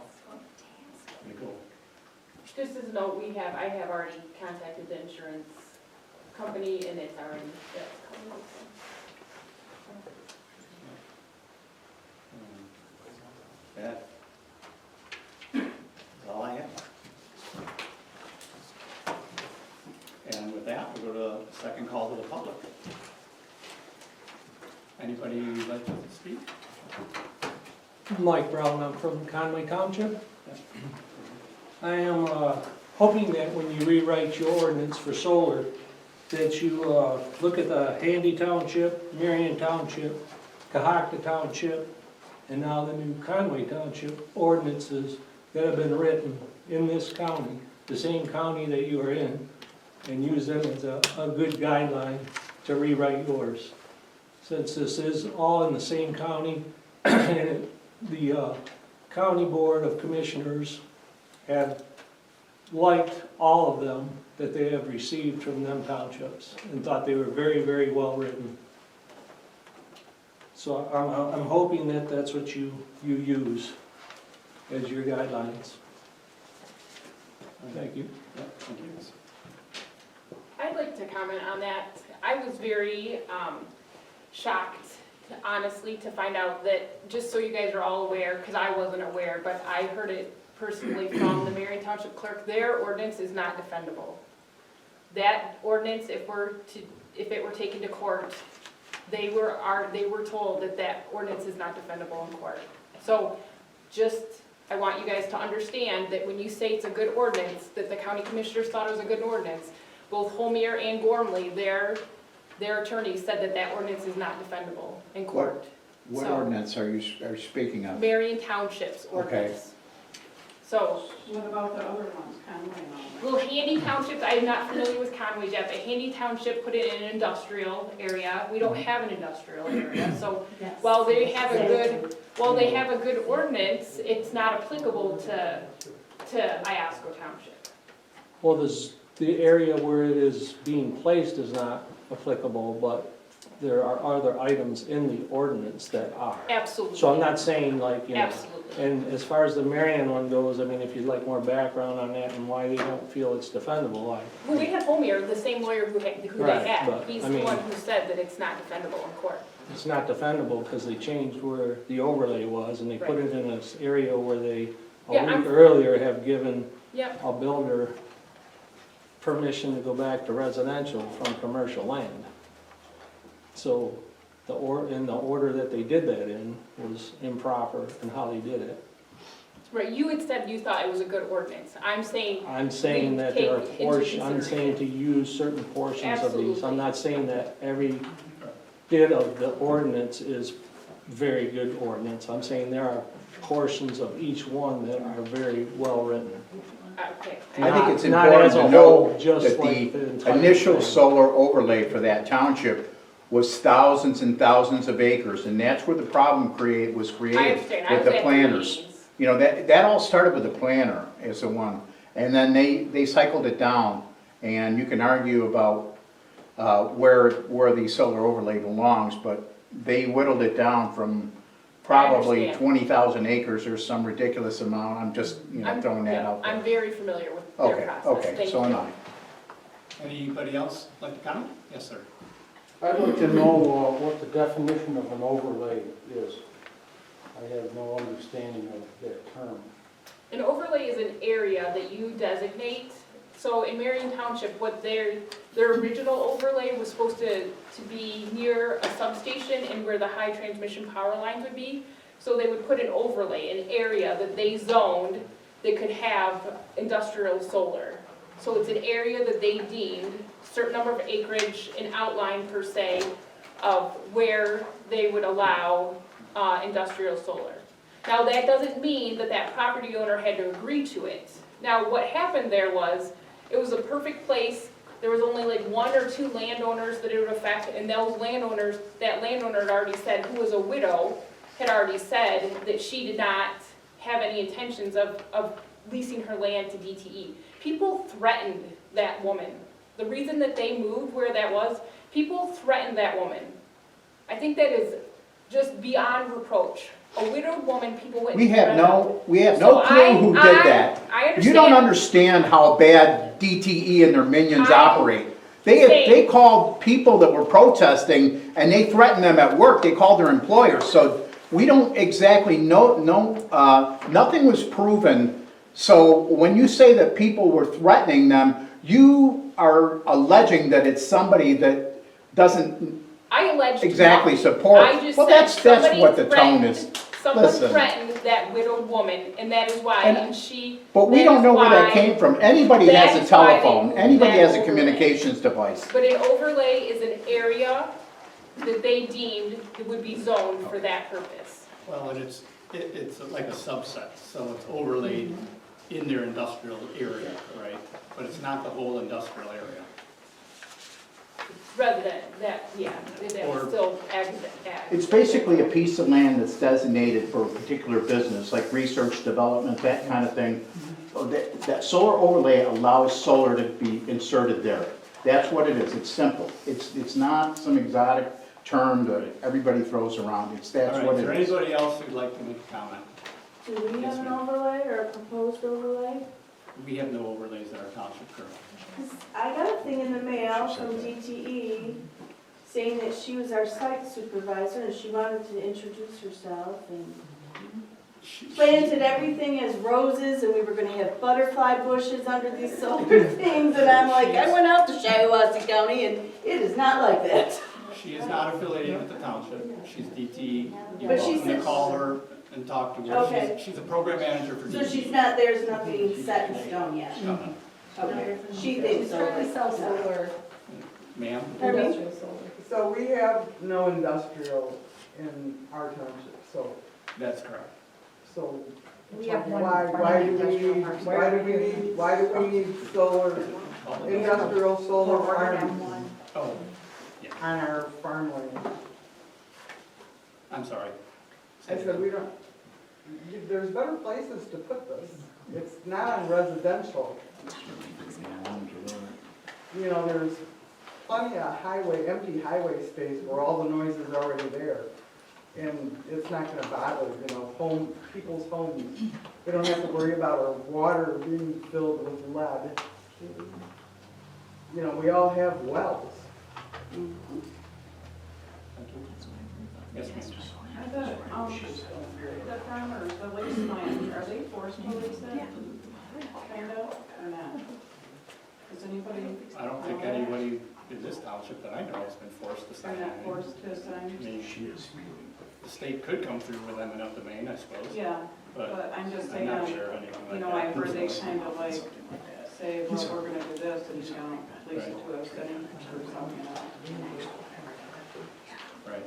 you go. Just as a note, I have already contacted the insurance company and it's already, that's covered. That is all I have. And with that, we'll go to the second call to the public. Anybody like to speak? Mike Brown, I'm from Conway Township. I am hoping that when you rewrite your ordinance for solar, that you look at the Handy Township, Marion Township, Cohocton Township, and now the new Conway Township ordinances that have been written in this county, the same county that you are in, and use them as a good guideline to rewrite yours. Since this is all in the same county, and the County Board of Commissioners have liked all of them that they have received from them townships and thought they were very, very well written. So I'm hoping that that's what you use as your guidelines. Thank you. Thank you. I'd like to comment on that. I was very shocked, honestly, to find out that, just so you guys are all aware, because I wasn't aware, but I heard it personally from the Marion Township Clerk, their ordinance is not defendable. That ordinance, if it were taken to court, they were told that that ordinance is not defendable in court. So I want you guys to understand that when you say it's a good ordinance, that the county commissioners thought it was a good ordinance, both Homier and Gormley, their attorneys said that that ordinance is not defendable in court. What So, ordinance are you speaking of? Marion Township's ordinance. So, What about the other ones, Conway and all that? well, Handy Township, I'm not familiar with Conway yet, but Handy Township put it in an industrial area. We don't have an industrial area, so while they have a good ordinance, it's not applicable to Iosco Township. Well, the area where it is being placed is not applicable, but there are other items in the ordinance that are. Absolutely. So I'm not saying like, you know, Absolutely. and as far as the Marion one goes, I mean, if you'd like more background on that and why they don't feel it's defendable, Well, we have Homier, the same lawyer who they Right, had. but, He's I the mean- one who said that it's not defendable in court. it's not defendable because they changed where the overlay was and they put it in this area where they, Yeah, a week earlier, have given Yep, a builder permission to go back to residential from commercial land. So in the order that they did that in was improper in how they did it. right, you had said you thought it was a good ordinance. I'm saying, I'm saying that there are Take into portions, I'm saying to use certain portions of these. I'm not saying that every bit of the ordinance is very good ordinance. I'm saying there are portions of each one that are very well written. okay. I think it's Not important as a to whole, note just that like the entire initial thing. solar overlay for that township was thousands and thousands of acres, and that's where the problem was I created understand. I with was the at planners. meetings. You know, that all started with the planner as the one, and then they cycled it down, and you can argue about where the solar overlay belongs, but they whittled it down from probably understand. 20,000 acres or some ridiculous amount. I'm just, I'm- throwing that yeah, out there. I'm very familiar with their Okay, process. okay, Thank so am you. I. Anybody else like to comment? Yes, sir. I'd like to know what the definition of an overlay is. I have no understanding of that term. An overlay is an area that you designate. So in Marion Township, what their original overlay was supposed to be near a substation and where the high transmission power lines would be. So they would put an overlay, an area that they zoned that could have industrial solar. So it's an area that they deemed, certain number of acreage, an outline per se, of where they would allow industrial solar. Now, that doesn't mean that that property owner had to agree to it. Now, what happened there was, it was a perfect place. There was only like one or two landowners that it would affect, and those landowners, that landowner had already said, who was a widow, had already said that she did not have any intentions of leasing her land to DTE. People threatened that woman. The reason that they moved where that was, people threatened that woman. I think that is just beyond reproach. A widowed woman, people went. We have no So clue who did that. I understand. You don't understand how bad DTE and their minions I- operate. They called people that were protesting and they threatened them at work. They called their employers. So we don't exactly know, nothing was proven. So when you say that people were threatening them, you are alleging that it's somebody that doesn't I alleged exactly nothing. support. I just Well, said that's somebody what the tone is. Someone Listen. threatened that widowed woman, and that is why, And- and she. But we don't know where that came from. Anybody has a That's why they telephone, moved anybody that has a overlay. communications device. But an overlay is an area that they deemed it would be zoned for that purpose. Well, and it's like a subset, so it's overlaid in their industrial area, right? But it's not the whole industrial area. Resident, yeah, Or- that's still ag. It's basically a piece of land that's designated for a particular business, like research, development, that kind of thing. That solar overlay allows solar to be inserted there. That's what it is, it's simple. It's not some exotic term that everybody throws around, that's All right, what is there it is. anybody else who'd like to make a comment? Do we Yes, have an ma'am. overlay or a proposed overlay? We have no overlays in our township currently. I got a thing in the mail from DTE saying that she was our site supervisor and she wanted to introduce herself and planted everything as roses and we were gonna have butterfly bushes under these solar things and I'm like, I went out to Shiawassee County and it is not like that. She is not affiliated with the township, she's DTE. You're But she welcome to said- call her and talk to her. Okay. She's a program manager for So DTE. she's not, there's nothing set in stone yet. Uh-huh. Okay, she thinks She's so. trying to sell solar, Ma'am? industrial solar. So we have no industrial in our township, so, That's correct. so We have one why do we need, why do we need solar, industrial solar We're gonna have farms one. Oh, on our farmland? I'm sorry. I said, we don't, there's better places to put this. It's not on residential. You know, there's plenty of highway, empty highway space where all the noise is already there. And it's not gonna bother, you know, people's homes. We don't have to worry about our water being filled with lead. You know, we all have wells. Yes, ma'am. The farmers, the wasteland, are they forced to lease it? Kind of, or not? Does anybody, I don't think anybody in this township that I know has been forced to are sign not anything. forced to sign? I mean, the state could come through with eminent domain, I suppose, Yeah, but but I'm just I'm saying, not sure anything like that. you know, I've heard they kind of like say, well, we're gonna do this, and you don't lease it to us, then, or something else. Right.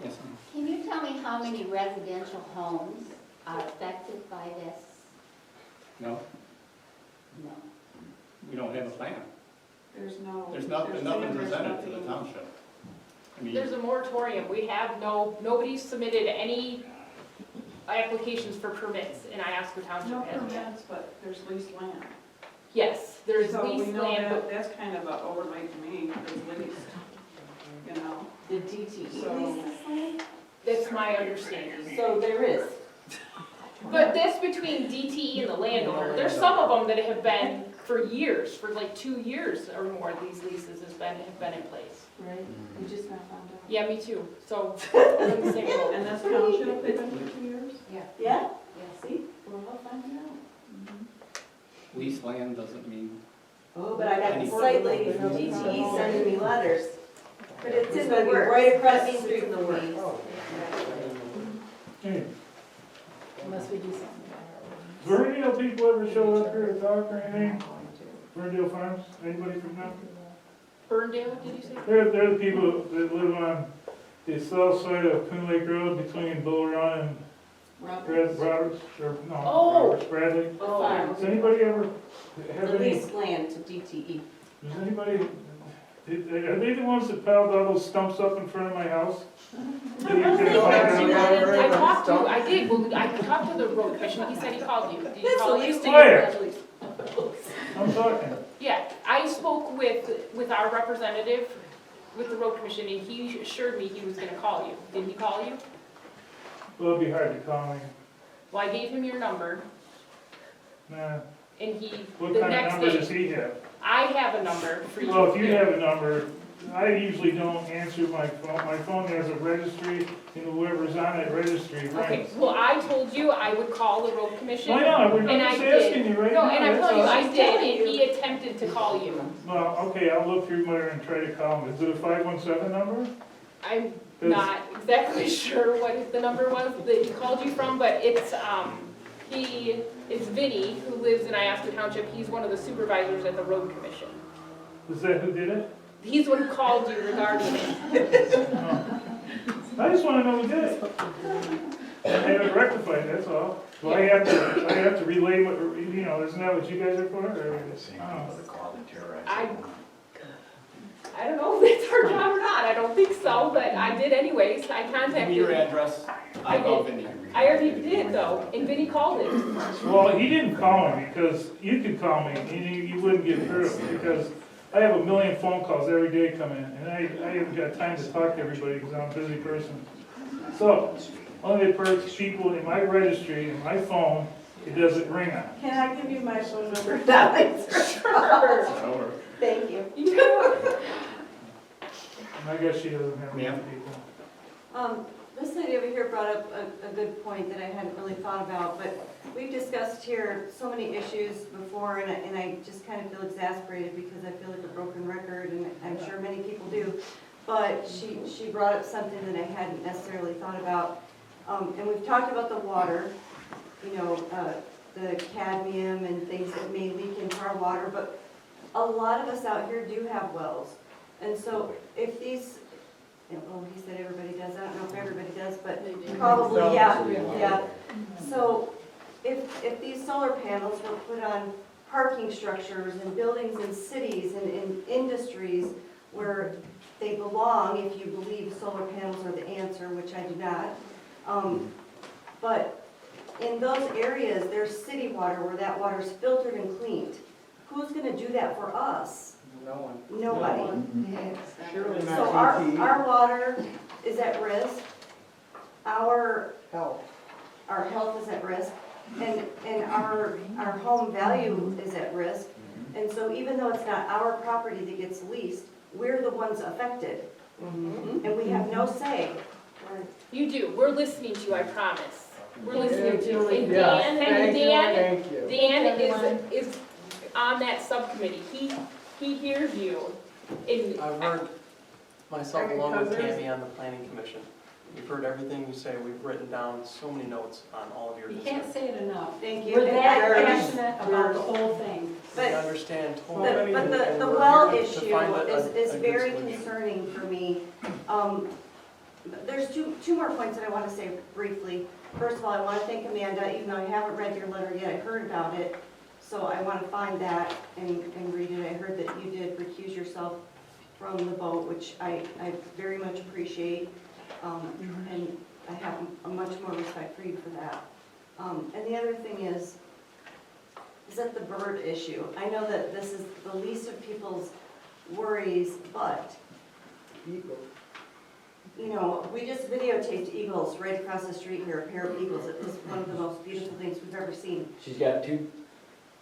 Yes, ma'am. Can you tell me how many residential homes are affected by this? No, No. we don't have a plan. There's no. There's nothing there's presented to the nothing- township. I mean, There's a moratorium, we have nobody submitted any applications for permits in Iosco Township No as yet. permits, but there's leased land. Yes, there's So we leased know land, that, but that's kind of a overlay to me, it's leased, you know, The DTE so. leases land? that's my understanding. So there is. But that's between DTE and the landowner. There's some of them that have been for years, for like 2 years or more, these leases have been in place. Right, we just now found out. Yeah, me too, so, I'm in the same boat. And this township, they've been for 2 years? Yeah? See? Well, I'll find out. leased land doesn't mean, Oh, but I got the site lady from DTE sending me letters. But it's in the works. Right across the street from the works. Unless we do something Ferndale people ever show up here to talk or anything? Ferndale Farms, anybody from them? Ferndale, did you say? They're the people that live on the south side of Coon Lake Road between Bull Run and about Roberts, or no, Oh. Roberts Bradley. Oh, Does anybody ever have the any, leased land to DTE. does anybody, are they the ones that piled all those stumps up in front of my house? I talked to, I did, well, I talked to the road commissioner, he said he called you. Did he That's call the you? least- I'm talking. Yeah, I spoke with our representative, with the road commission, and he assured me he was gonna call you. Did he call you? Well, it'd be hard to call me. Well, I gave him your number, Nah, and he, what the kind of next number does day, he have? I have a number for you. Well, if you have a number, I usually don't answer my phone. My phone has a registry, and whoever's on that registry Okay, rings. well, I told you I would call the road commission. Why not? We're And I just did. asking you right No, now. and I'm that's telling you, all. I did, and he attempted to call you. Well, okay, I'll look through there and try to call him. Is it a 517 number? I'm not exactly sure what the number was that he called you from, but it's, it's Vinny, who lives in Iosco Township. He's one of the supervisors at the road commission. Was that who did it? He's the one who called you regarding it. I just wanna know who did it. I had it rectified, that's all. Do I have to relay what, you know, isn't that what you guys are for, or? I don't know if it's our job or not. I don't think so, but I did anyways. I Give contacted me your him. address. I I'll call did. Vinny. I already did though, and Vinny called it. Well, he didn't call me, because you could call me, and you wouldn't get through, because I have a million phone calls every day come in, and I haven't got time to talk to everybody, because I'm a busy person. So, only the people in my registry, in my phone, it doesn't ring on. Can I give you my phone number? That makes Sure. Thank you. I guess she doesn't have many people. This lady over here brought up a good point that I hadn't really thought about, but we've discussed here so many issues before, and I just kind of feel exasperated because I feel like a broken record, and I'm sure many people do. But she brought up something that I hadn't necessarily thought about. And we've talked about the water, you know, the cadmium and things that may leak into our water, but a lot of us out here do have wells. And so if these, well, he said everybody does, I don't know if everybody does, but probably, yeah. So if these solar panels were put on parking structures and buildings in cities and in industries where they belong, if you believe solar panels are the answer, which I do not, but in those areas, there's city water where that water's filtered and cleaned. Who's gonna do that for us? No one. Nobody. Surely So not our water is at risk, our Health. health is at risk, and our home value is at risk. And so even though it's not our property that gets leased, we're the ones affected. And we have no say. You do. We're listening to you, I promise. We're listening to you. And Yeah, Dan, thank you. Dan is on that subcommittee. He hears you. And I've heard myself along with Tammy on the planning commission. We've heard everything you say. We've written down so many notes on all of your You concerns. can't say it enough. Thank you. We're that And passionate about the whole thing. We But understand totally. But and the we're well here to issue find a is good very solution. concerning for me. There's two more points that I want to say briefly. First of all, I want to thank Amanda, even though I haven't read your letter yet, I heard about it. So I want to find that and read it. I heard that you did recuse yourself from the vote, which I very much appreciate. And I have a much more respect for you for that. And the other thing is that the bird issue. I know that this is the least of people's worries, but, you know, we just videotaped eagles right across the street here, a pair of eagles. It was one of the most beautiful things we've ever seen. She's got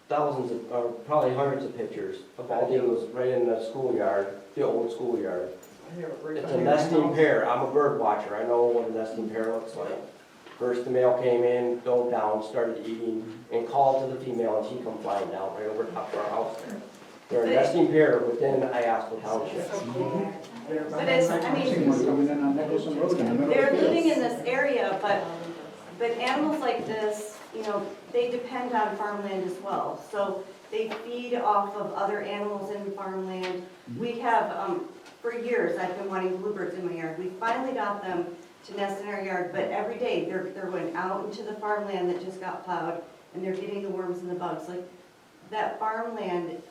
thousands of, or probably hundreds of pictures of bald eagles right in the schoolyard, the old schoolyard. It's a nesting pair. I'm a bird watcher. I know what a nesting pair looks like. First, the male came in, dove down, started eating, and called to the female, and she come flying down right over top of our house there. They're a nesting pair within Iosco Township. But it's, I mean, they're living in this area, but animals like this, you know, they depend on farmland as well. So they feed off of other animals in farmland. We have, for years, I've been wanting bluebirds in my yard. We finally got them to nest in our yard, but every day they're going out into the farmland that just got plowed, and they're getting the worms and the bugs. Like, that farmland,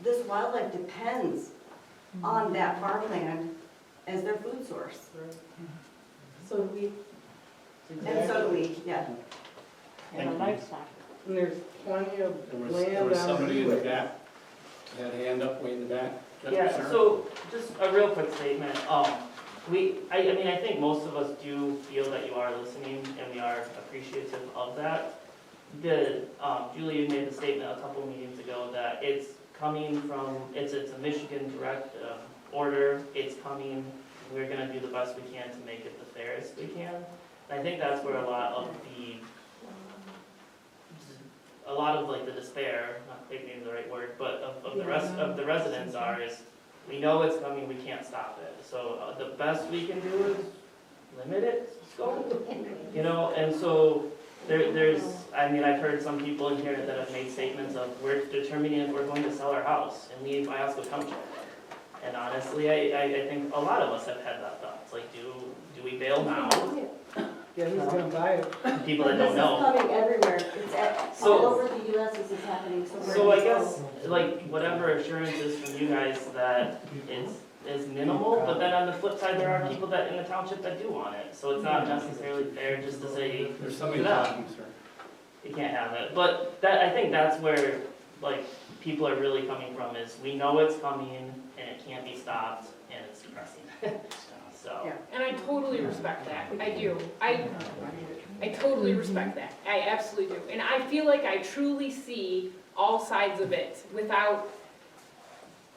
this wildlife depends on that farmland as their food source. So do we. And so do we, yeah. And livestock. And there's plenty of land There was on somebody in the the back, had a hand up way in the back. Yeah, Sir? so just a real quick statement. I mean, I think most of us do feel that you are listening and we are appreciative of that. Julie, you made the statement a couple meetings ago that it's coming from, it's a Michigan direct order. It's coming, we're gonna do the best we can to make it the fairest we can. And I think that's where a lot of like the despair, not maybe the right word, but of the rest of the residents are is We know it's coming, we can't stop it. So the best we can do is limit it, scope, you know, and so there's, I mean, I've heard some people in here that have made statements of, we're determining if we're going to sell our house and leave Iosco Township. And honestly, I think a lot of us have had that thought. It's like, do we bail now? Yeah, who's gonna buy it? People that don't know. This is coming everywhere. It's So- all over the US, this is happening somewhere. So I guess, like, whatever assurances from you guys that is minimal, but then on the flip side, there are people that in the township that do want it. So it's not necessarily fair just to say, There's somebody No. talking, sir. you can't have it. But that, I think that's where, like, people are really coming from is, we know it's coming and it can't be stopped and it's depressing. So. And I totally respect that, I do. I totally respect that, I absolutely do. And I feel like I truly see all sides of it without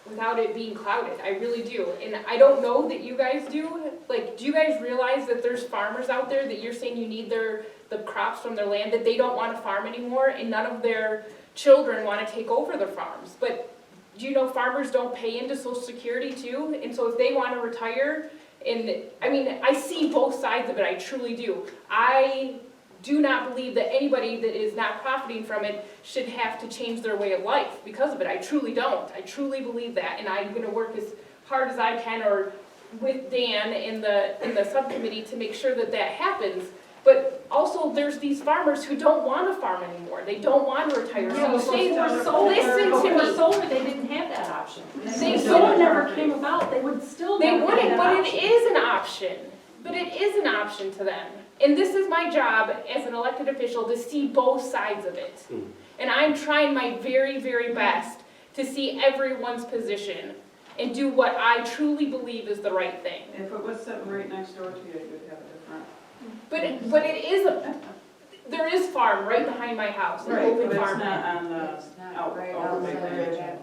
it being clouded, I really do. And I don't know that you guys do, like, do you guys realize that there's farmers out there that you're saying you need the crops from their land, that they don't want to farm anymore, and none of their children want to take over their farms? But do you know farmers don't pay into Social Security too? And so if they want to retire, and I mean, I see both sides of it, I truly do. I do not believe that anybody that is not profiting from it should have to change their way of life because of it. I truly don't. I truly believe that, and I'm gonna work as hard as I can, or with Dan in the subcommittee, to make sure that that happens. But also, there's these farmers who don't want to farm anymore. They don't want to retire. Yeah, So listen before to me. solar, they didn't have that option. They If solar don't. never came about, they would still They never have wouldn't, that but option. it is an option. But it is an option to them. And this is my job as an elected official, to see both sides of it. And I'm trying my very, very best to see everyone's position and do what I truly believe is the right thing. If it was sitting right next door to you, you'd have a different. But it is there is farm right behind my house, an open farm. on the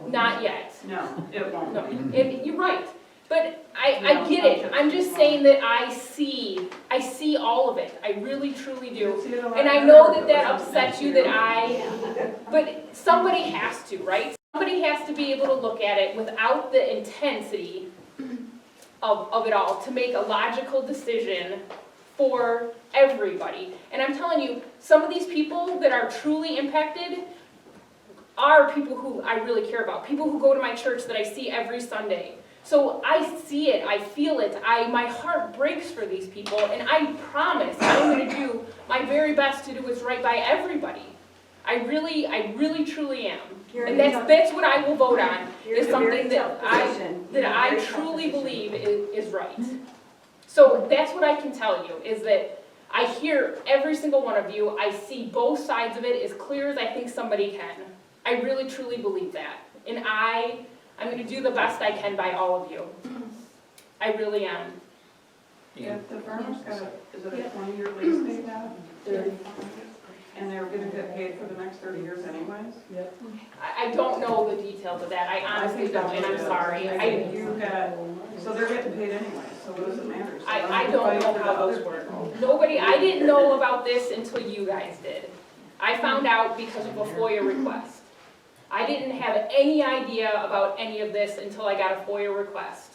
Not yet. No, it won't. No, and you're right. But I get it. I'm just saying that I see all of it. I really, truly do. And I know that upsets you but somebody has to, right? Somebody has to be able to look at it without the intensity of it all to make a logical decision for everybody. And I'm telling you, some of these people that are truly impacted are people who I really care about, people who go to my church that I see every Sunday. So I see it, I feel it, my heart breaks for these people, and I promise I'm going to do my very best to do what's right by everybody. I really truly am. And that's what I will vote on, is something that I truly believe is right. So that's what I can tell you, is that I hear every single one of you, I see both sides of it as clear as I think somebody can. I really truly believe that. And I'm going to do the best I can by all of you. I really am. If the farmer's got is it a 20-year lease they have? 30. And they're gonna get paid for the next 30 years anyways? Yep. I don't know the details of that. I honestly don't, and I'm sorry. So they're getting paid anyway, so what does it matter? So I don't know how those work. I didn't know about this until you guys did. I found out because of a FOIA request. I didn't have any idea about any of this until I got a FOIA request.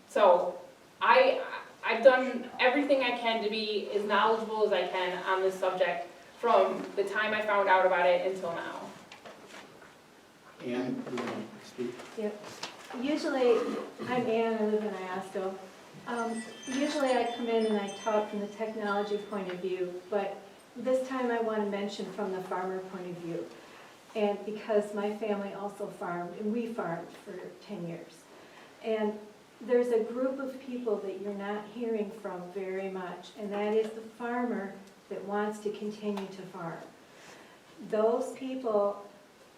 So I've done everything I can to be as knowledgeable as I can on this subject from the time I found out about it until now. And, you want to speak? Yep. Usually, I'm Ann, I live in Iosco. Usually I come in and I talk from the technology point of view, but this time I want to mention from the farmer point of view. And because my family also farmed, and we farmed for 10 years. And there's a group of people that you're not hearing from very much, and that is the farmer that wants to continue to farm. Those people,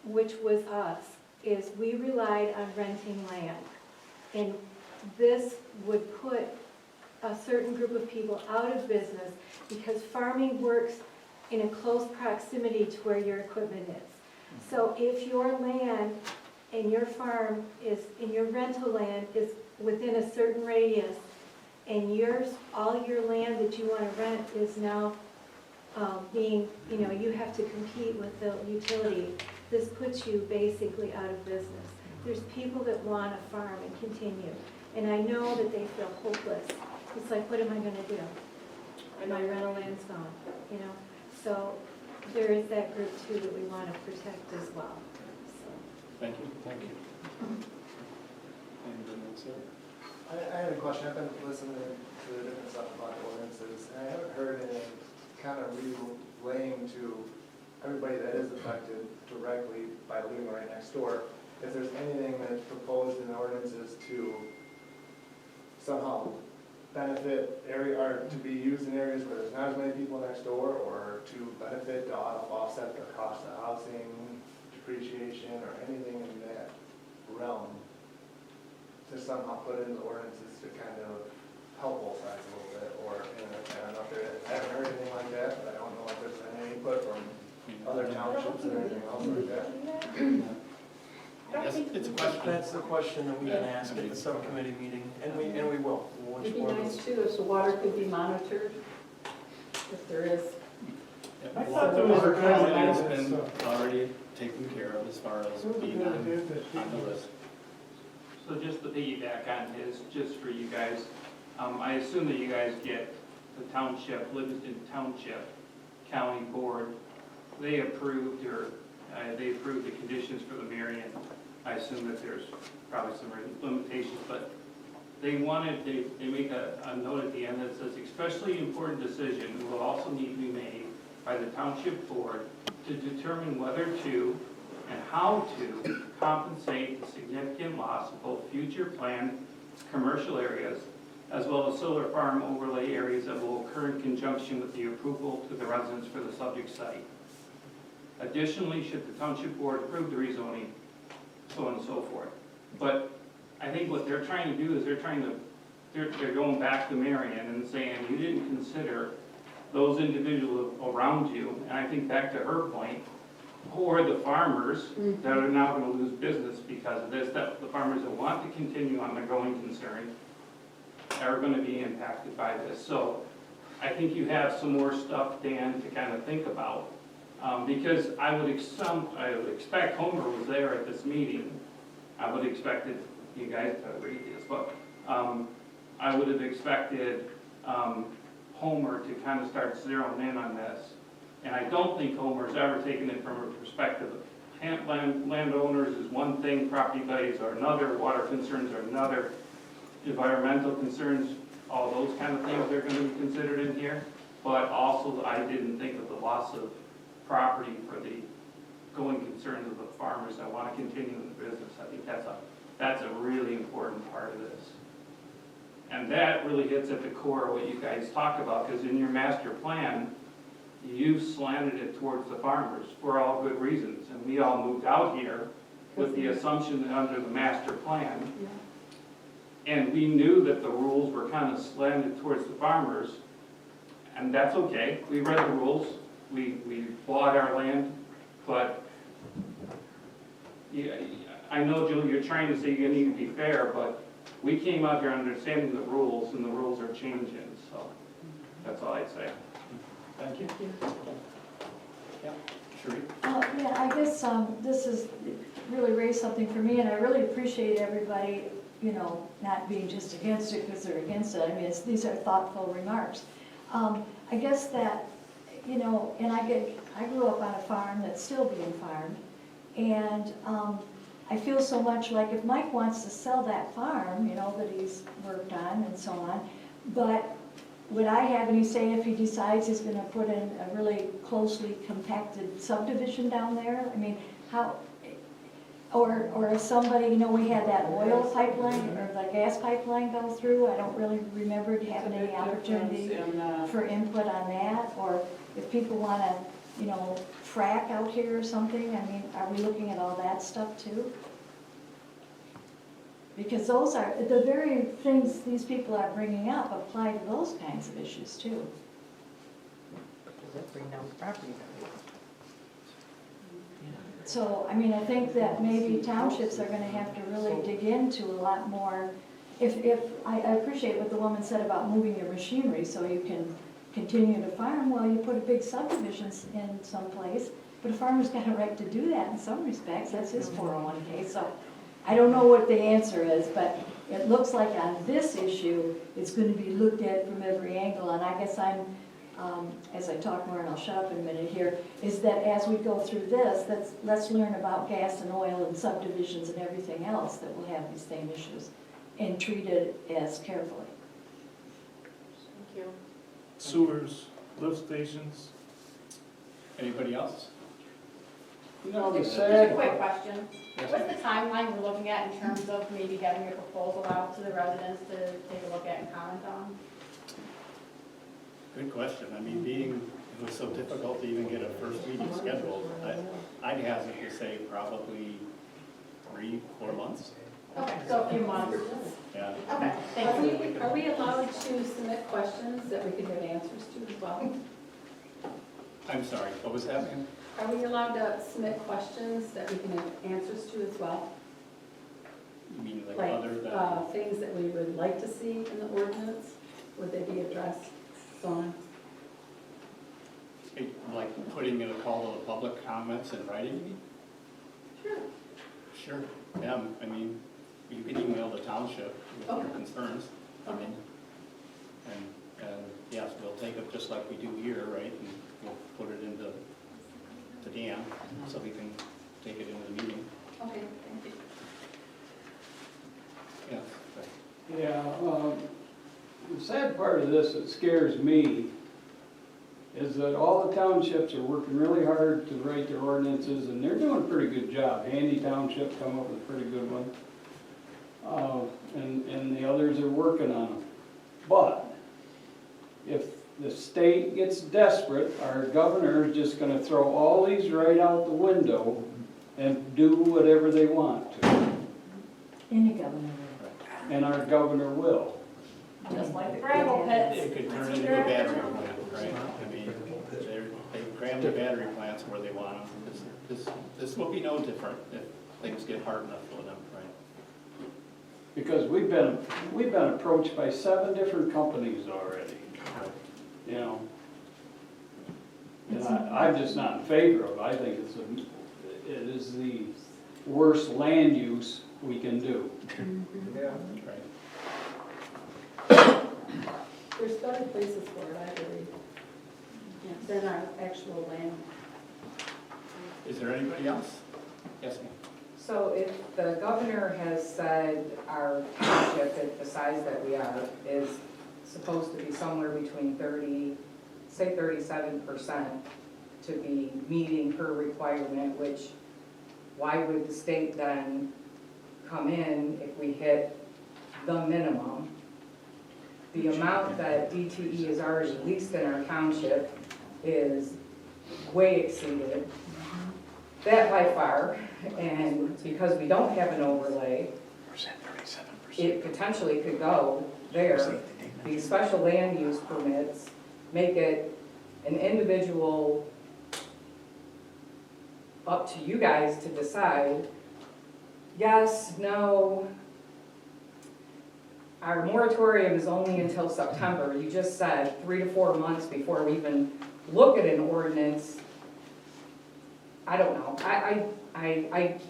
which was us, is we relied on renting land. And this would put a certain group of people out of business because farming works in a close proximity to where your equipment is. So if your land and your farm is, and your rental land is within a certain radius, and all your land that you want to rent is now being, you have to compete with the utility, this puts you basically out of business. there's people that want to farm and continue. And I know that they feel hopeless. It's like, what am I gonna do? My rental land's gone, you know? So there is that group too that we want to protect as well. So. Thank you. Thank you. I had a question. I've been listening to the different stuff about the ordinances, and I haven't heard any kind of relaying to everybody that is affected directly by living right next door, if there's anything that's proposed in the ordinances to somehow benefit area, or to be used in areas where there's not as many people next door, or to benefit to offset the cost of housing, depreciation, or anything in that realm, to somehow put in the ordinances to kind of help both sides a little bit, or, I don't know if there, I haven't heard anything like that, but I don't know if there's been any input from other townships or anything else like that. Yes, it's a question. That's the question that we can ask at the subcommittee meeting, and we will. It'd be nice too if the water could be monitored, if there is. I thought there was a Has guy been already taken care of as far as being on the list. So just to piggyback on his, just for you guys, I assume that you guys get the township, Livingston Township County Board, they approved the conditions for the Marion. I assume that there's probably some limitations, but they make a note at the end that says, especially important decision will also need to be made by the township board to determine whether to and how to compensate the significant loss of both future planned commercial areas as well as solar farm overlay areas that will occur in conjunction with the approval to the residents for the subject site. Additionally, should the township board approve the rezoning, so on and so forth. But I think what they're trying to do is they're going back to Marion and saying, you didn't consider those individuals around you, and I think back to her point, or the farmers that are now going to lose business because of this, that the farmers that want to continue on their going concern are going to be impacted by this. So I think you have some more stuff, Dan, to kind of think about. Because I would expect Homer was there at this meeting. I would have expected you guys to read this, but I would have expected Homer to kind of start zeroing in on this. And I don't think Homer's ever taken it from a perspective of landowners is one thing, property values are another, water concerns are another, environmental concerns, all those kind of things are going to be considered in here. But also, I didn't think of the loss of property for the going concerns of the farmers that want to continue in the business. I think that's a really important part of this. And that really hits at the core of what you guys talk about, because in your master plan, you've slanted it towards the farmers for all good reasons. And we all moved out here with the assumption that under the master plan, and we knew that the rules were kind of slanted towards the farmers, and that's okay. We read the rules. We bought our land, but yeah, I know, Julie, you're trying to say you need to be fair, but we came out here understanding the rules, and the rules are changing, so that's all I'd say. Thank you. Yeah, Sheree? Yeah, I guess this has really raised something for me, and I really appreciate everybody, you know, not being just against it because they're against it. I mean, these are thoughtful remarks. I guess that, you know, and I grew up on a farm that's still being farmed, and I feel so much like if Mike wants to sell that farm, you know, that he's worked on and so on, but would I have any say if he decides he's gonna put in a really closely compacted subdivision down there? I mean, how, or if somebody, you know, we had that oil pipeline or the gas pipeline go through, I don't really remember having any opportunity for input on that, or if people wanna, you know, frack out here or something, I mean, are we looking at all that stuff too? Because those are, the very things these people are bringing up apply to those kinds of issues too. Bring down property value. So, I mean, I think that maybe townships are gonna have to really dig into a lot more. If I appreciate what the woman said about moving your machinery so you can continue to farm, well, you put a big subdivision in some place, but a farmer's got a right to do that in some respects, that's his 401k, so I don't know what the answer is, but it looks like on this issue, it's gonna be looked at from every angle, and I guess I'm, as I talk more, and I'll shut up in a minute here, is that as we go through this, let's learn about gas and oil and subdivisions and everything else that will have these same issues, and treat it as carefully. Thank you. Sewers, lift stations. Anybody else? You know, the Just a sad, quick question. Yes, What's the timeline we're looking at in terms of maybe getting a proposal out to the residents to take a look at and comment on? Good question. I mean, it was so difficult to even get a first meeting scheduled, I'd hazard to say probably 3-4 months. Okay, so a few months. Yeah. Okay, thank you. Are we allowed to submit questions that we can give answers to as well? I'm sorry, what was that, ma'am? Are we allowed to submit questions that we can have answers to as well? You mean like Like, other than? things that we would like to see in the ordinance, would they be addressed, so on? Like putting in a call to the public comments and writing? Sure. Sure, yeah, I mean, you can email the township with your Okay. concerns, I mean, and yes, we'll take it just like we do here, right? And we'll put it into Dan, so we can take it into the meeting, Okay, thank you. yeah. yeah, the sad part of this that scares me is that all the townships are working really hard to write their ordinances, and they're doing a pretty good job. Handy Township come up with a pretty good one. And the others are working on them. But if the state gets desperate, our governor is just gonna throw all these right out the window and do whatever they want to. Any governor And our governor will. Just like the gravel pits. It could turn into a battery plant, right? I mean, they cram the battery plants where they want them. This will be no different if things get hard enough for them, right? Because we've been approached by 7 different companies already, you know. And I'm just not in favor of it. I think it is the worst land use we can do. Yeah. Right. There's better places for it, I believe, than our actual land. Is there anybody else? Yes, ma'am. So if the governor has said our township, at the size that we are, is supposed to be somewhere between 37% to be meeting her requirement, which, why would the state then come in if we hit the minimum? The amount that DTE has already leased in our township is way exceeded. That by far, and because we don't have an overlay, it potentially could go there. These special land use permits make it an individual, up to you guys to decide, yes, no. Our moratorium is only until September. You just said 3 to 4 months before we even look at an ordinance. I don't know.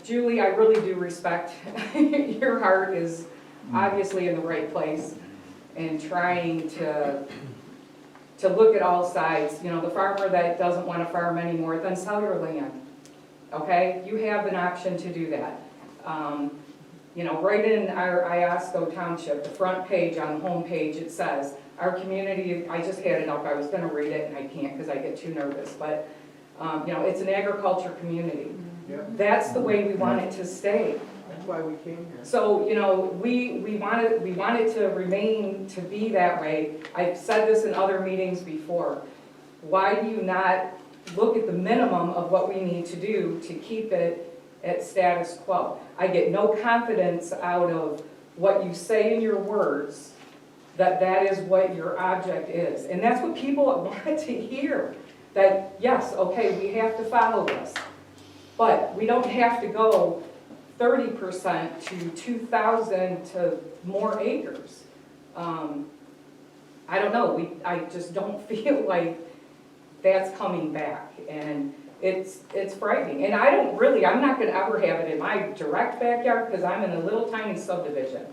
Julie, I really do respect your heart is obviously in the right place and trying to look at all sides. You know, the farmer that doesn't want to farm anymore, then sell your land. Okay? You have an option to do that. You know, right in our Iosco Township, the front page on the home page, it says, our community, I just had it up, I was gonna read it and I can't because I get too nervous, but you know, it's an agriculture community. Yep. That's the way we want it to stay. That's why we came here. So, you know, we want it to remain to be that way. I've said this in other meetings before. Why do you not look at the minimum of what we need to do to keep it at status quo? I get no confidence out of what you say in your words that that is what your object is. And that's what people want to hear. That, yes, okay, we have to follow this. But we don't have to go 30% to 2,000 to more acres. I don't know, I just don't feel like that's coming back. And It's frightening. And I'm not gonna ever have it in my direct backyard because I'm in a little tiny subdivision.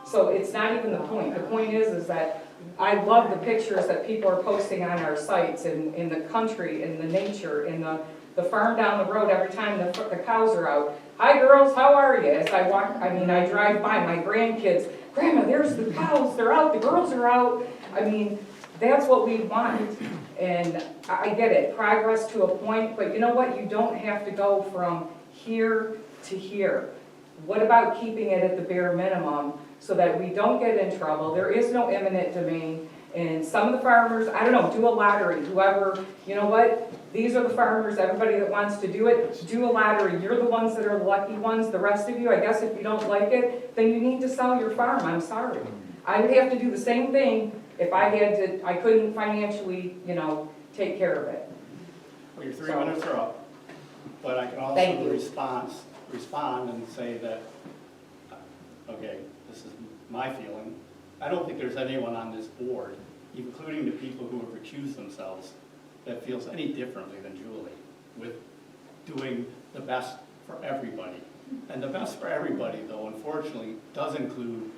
So it's not even the point. The point is that I love the pictures that people are posting on our sites in the country, in the nature, in the farm down the road every time the cows are out. Hi girls, how are you? As I walk, I drive by my grandkids, Grandma, there's the cows, they're out, the girls are out. That's what we want. And I get it, progress to a point, but you know what? You don't have to go from here to here. What about keeping it at the bare minimum so that we don't get in trouble? There is no eminent domain. And some of the farmers, I don't know, do a lottery, whoever, you know what? These are the farmers, everybody that wants to do it, do a lottery. You're the ones that are the lucky ones. The rest of you, I guess if you don't like it, then you need to sell your farm, I'm sorry. I would have to do the same thing if I couldn't financially, take care of it. Well, your 3 minutes are up, but I can Thank also you. respond and say that, okay, this is my feeling. I don't think there's anyone on this board, including the people who have recused themselves, that feels any differently than Julie with doing the best for everybody. And the best for everybody, though, unfortunately, does include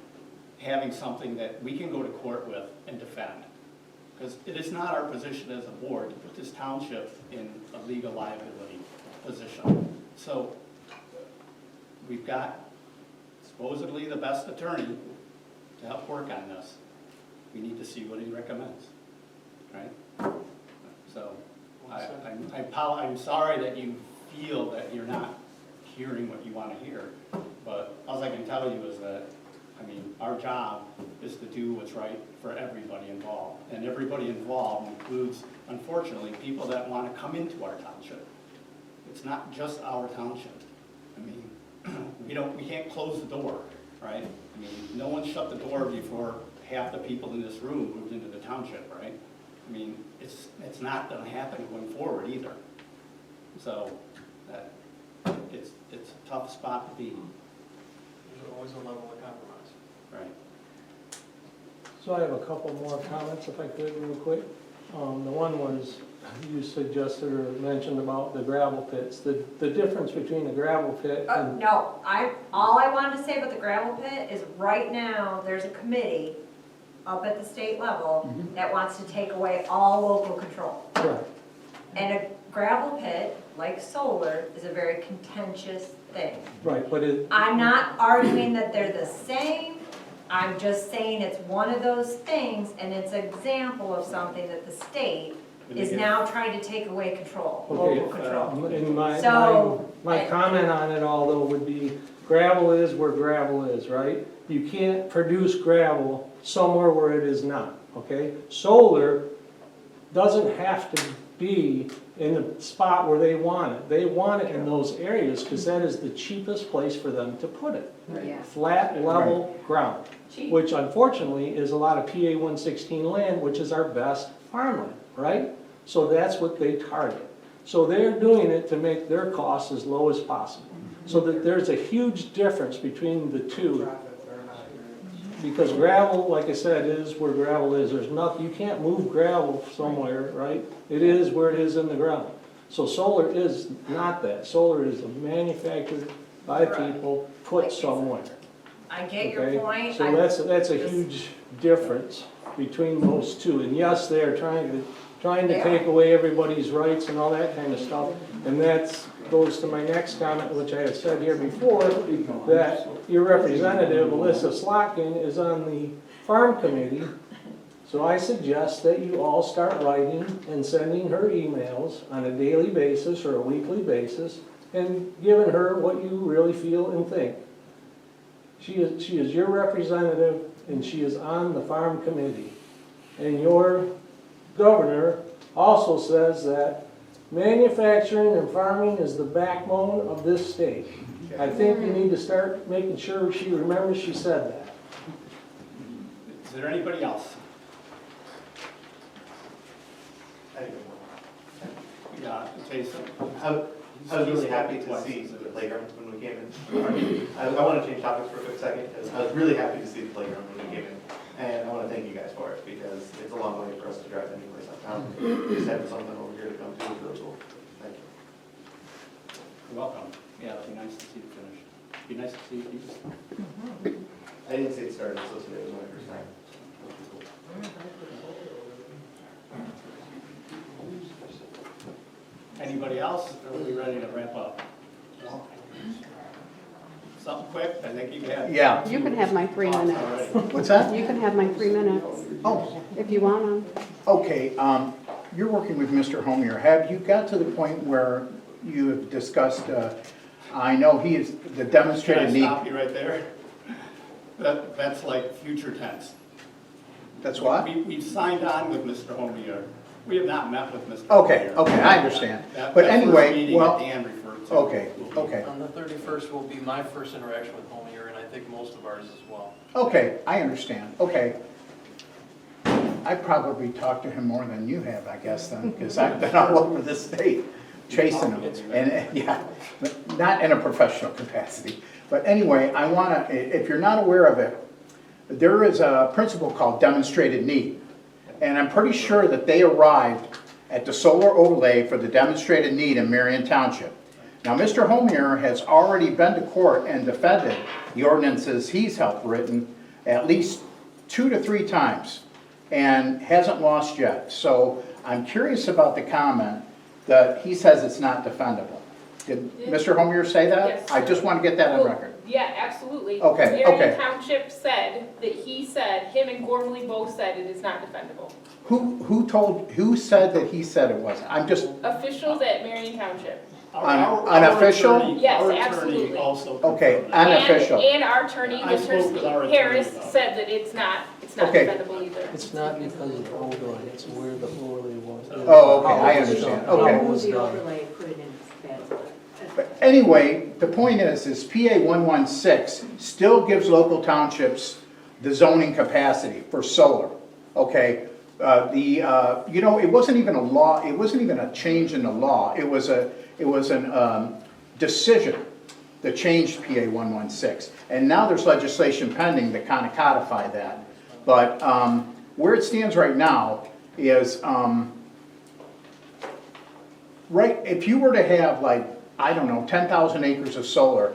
having something that we can go to court with and defend. Because it is not our position as a board to put this township in a legal liability position. So we've got supposedly the best attorney to help work on this. We need to see what he recommends, right? So I'm sorry that you feel that you're not hearing what you want to hear, but all I can tell you is that, our job is to do what's right for everybody involved. And everybody involved includes, unfortunately, people that want to come into our township. It's not just our township. We can't close the door, right? No one shut the door before half the people in this room moved into the township, right? It's not going to happen going forward either. So it's a tough spot to be. There's always a level of compromise. Right. So I have a couple more comments, if I could, real quick. The one was, you suggested or mentioned about the gravel pits. The difference between the gravel pit and... No, all I wanted to say about the gravel pit is right now, there's a committee up at the state level that wants to take away all local control. Right. And a gravel pit, like solar, is a very contentious thing. Right, but I'm not arguing that they're the same. I'm just saying it's one of those things, and it's an example of something that the state is now trying to take away control, local control. And my So, comment on it all, though, would be gravel is where gravel is, right? You can't produce gravel somewhere where it is not, okay? Solar doesn't have to be in the spot where they want it. They want it in those areas because that is the cheapest place for them to put it. Yeah. Flat, level ground, which unfortunately is a lot of PA 116 land, which is our best farmland, right? So that's what they target. So they're doing it to make their costs as low as possible. So that there's a huge difference between the two. Because gravel, like I said, is where gravel is. There's nothing, you can't move gravel somewhere, right? It is where it is in the ground. So solar is not that. Solar is manufactured by people, put somewhere. I get your point. So that's a huge difference between those two. And yes, they're trying to take away everybody's rights and all that kind of stuff. And that goes to my next comment, which I had said here before, that your representative, Alyssa Slotkin, is on the farm committee. So I suggest that you all start writing and sending her emails on a daily basis or a weekly basis and giving her what you really feel and think. She is your representative and she is on the farm committee. And your governor also says that manufacturing and farming is the backbone of this state. I think you need to start making sure she remembers she said that. Is there anybody else? Yeah, Jason. I was really happy to see the playground when we came in. I want to change topics for a quick second because I was really happy to see the playground when we came in. And I want to thank you guys for it because it's a long way for us to drive anyplace uptown. Just having something over here to come to is really cool. Thank you. You're welcome. Yeah, it'd be nice to see it finished. Be nice to see it used. I didn't see it started, so today was my first time. Anybody else? Or are we ready to wrap up? Something quick? I think you had. Yeah. You can have my 3 minutes. What's that? You can have my 3 minutes Oh, if you want them. okay, you're working with Mr. Homier. Have you got to the point where you have discussed, I know he is the Can demonstrated I need. stop you right there? That's like future tense. That's what? We've signed on with Mr. Homier. We have not met with Mr. Okay, Homier. okay, I understand. That But first anyway, meeting well, that Dan referred to. okay, okay. On the 31st will be my first interaction with Homier, and I think most of ours as well. Okay, I understand, okay. I probably talked to him more than you have, I guess, then, because I've been all over the state chasing him. And, yeah, not in a professional capacity. But anyway, I want to, if you're not aware of it, there is a principle called demonstrated need. And I'm pretty sure that they arrived at the solar overlay for the demonstrated need in Marion Township. Now, Mr. Homier has already been to court and defended the ordinances he's helped written at least 2 to 3 times and hasn't lost yet. So I'm curious about the comment that he says it's not defendable. Did Mr. Homier say that? Yes. I just want to get that on record. Yeah, absolutely. Okay, Marion okay. Township said that him and Gormley both said it is not defendable. Who said that he said it wasn't? I'm just, Officials at Marion Township. unofficial? Our attorney Yes, absolutely. also Okay, confirmed that. unofficial. And our attorney, I spoke with our Mr. attorney Harris, about it. said that it's not Okay. defendable either. It's not because of the overlay, it's where the overlay was. Oh, okay, I understand, okay. How it was done. put it in bad spot. But anyway, the point is PA 116 still gives local townships the zoning capacity for solar, okay? You know, it wasn't even a law, it wasn't even a change in the law, it was an decision that changed PA 116. And now there's legislation pending to kind of codify that. But where it stands right now is, right, if you were to have like, I don't know, 10,000 acres of solar,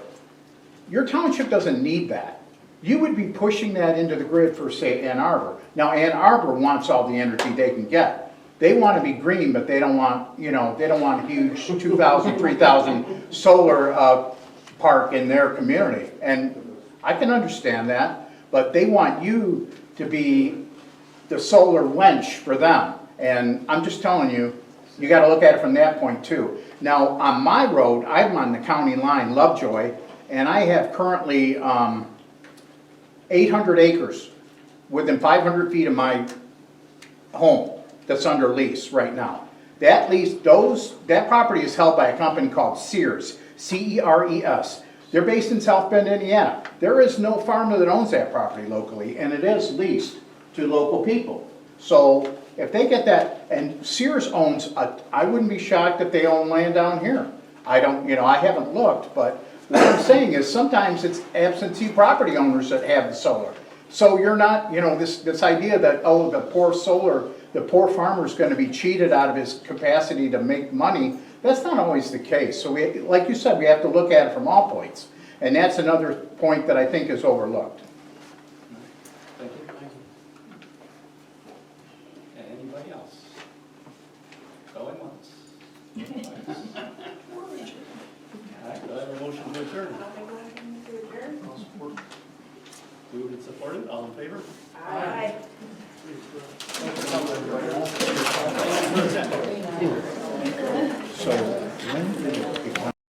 your township doesn't need that. You would be pushing that into the grid for, say, Ann Arbor. Now, Ann Arbor wants all the energy they can get. They want to be green, but they don't want, you know, they don't want a huge 2,000, 3,000 solar park in their community. And I can understand that, but they want you to be the solar wench for them. And I'm just telling you, you got to look at it from that point too. Now, on my road, I'm on the county line, Lovejoy, and I have currently 800 acres within 500 feet of my home that's under lease right now. That lease, that property is held by a company called Sears, C-E-R-E-S. They're based in South Bend, Indiana. There is no farmer that owns that property locally, and it is leased to local people. So if they get that, and Sears owns, I wouldn't be shocked if they own land down here. I don't, you know, I haven't looked, but what I'm saying is sometimes it's absentee property owners that have the solar. So you're not, you know, this idea that, oh, the poor farmer's gonna be cheated out of his capacity to make money, that's not always the case. So we, like you said, we have to look at it from all points. And that's another point that I think is overlooked. Thank you. Anybody else? Going once. All right, do I have a motion to adjourn? Moved and supported, all in favor?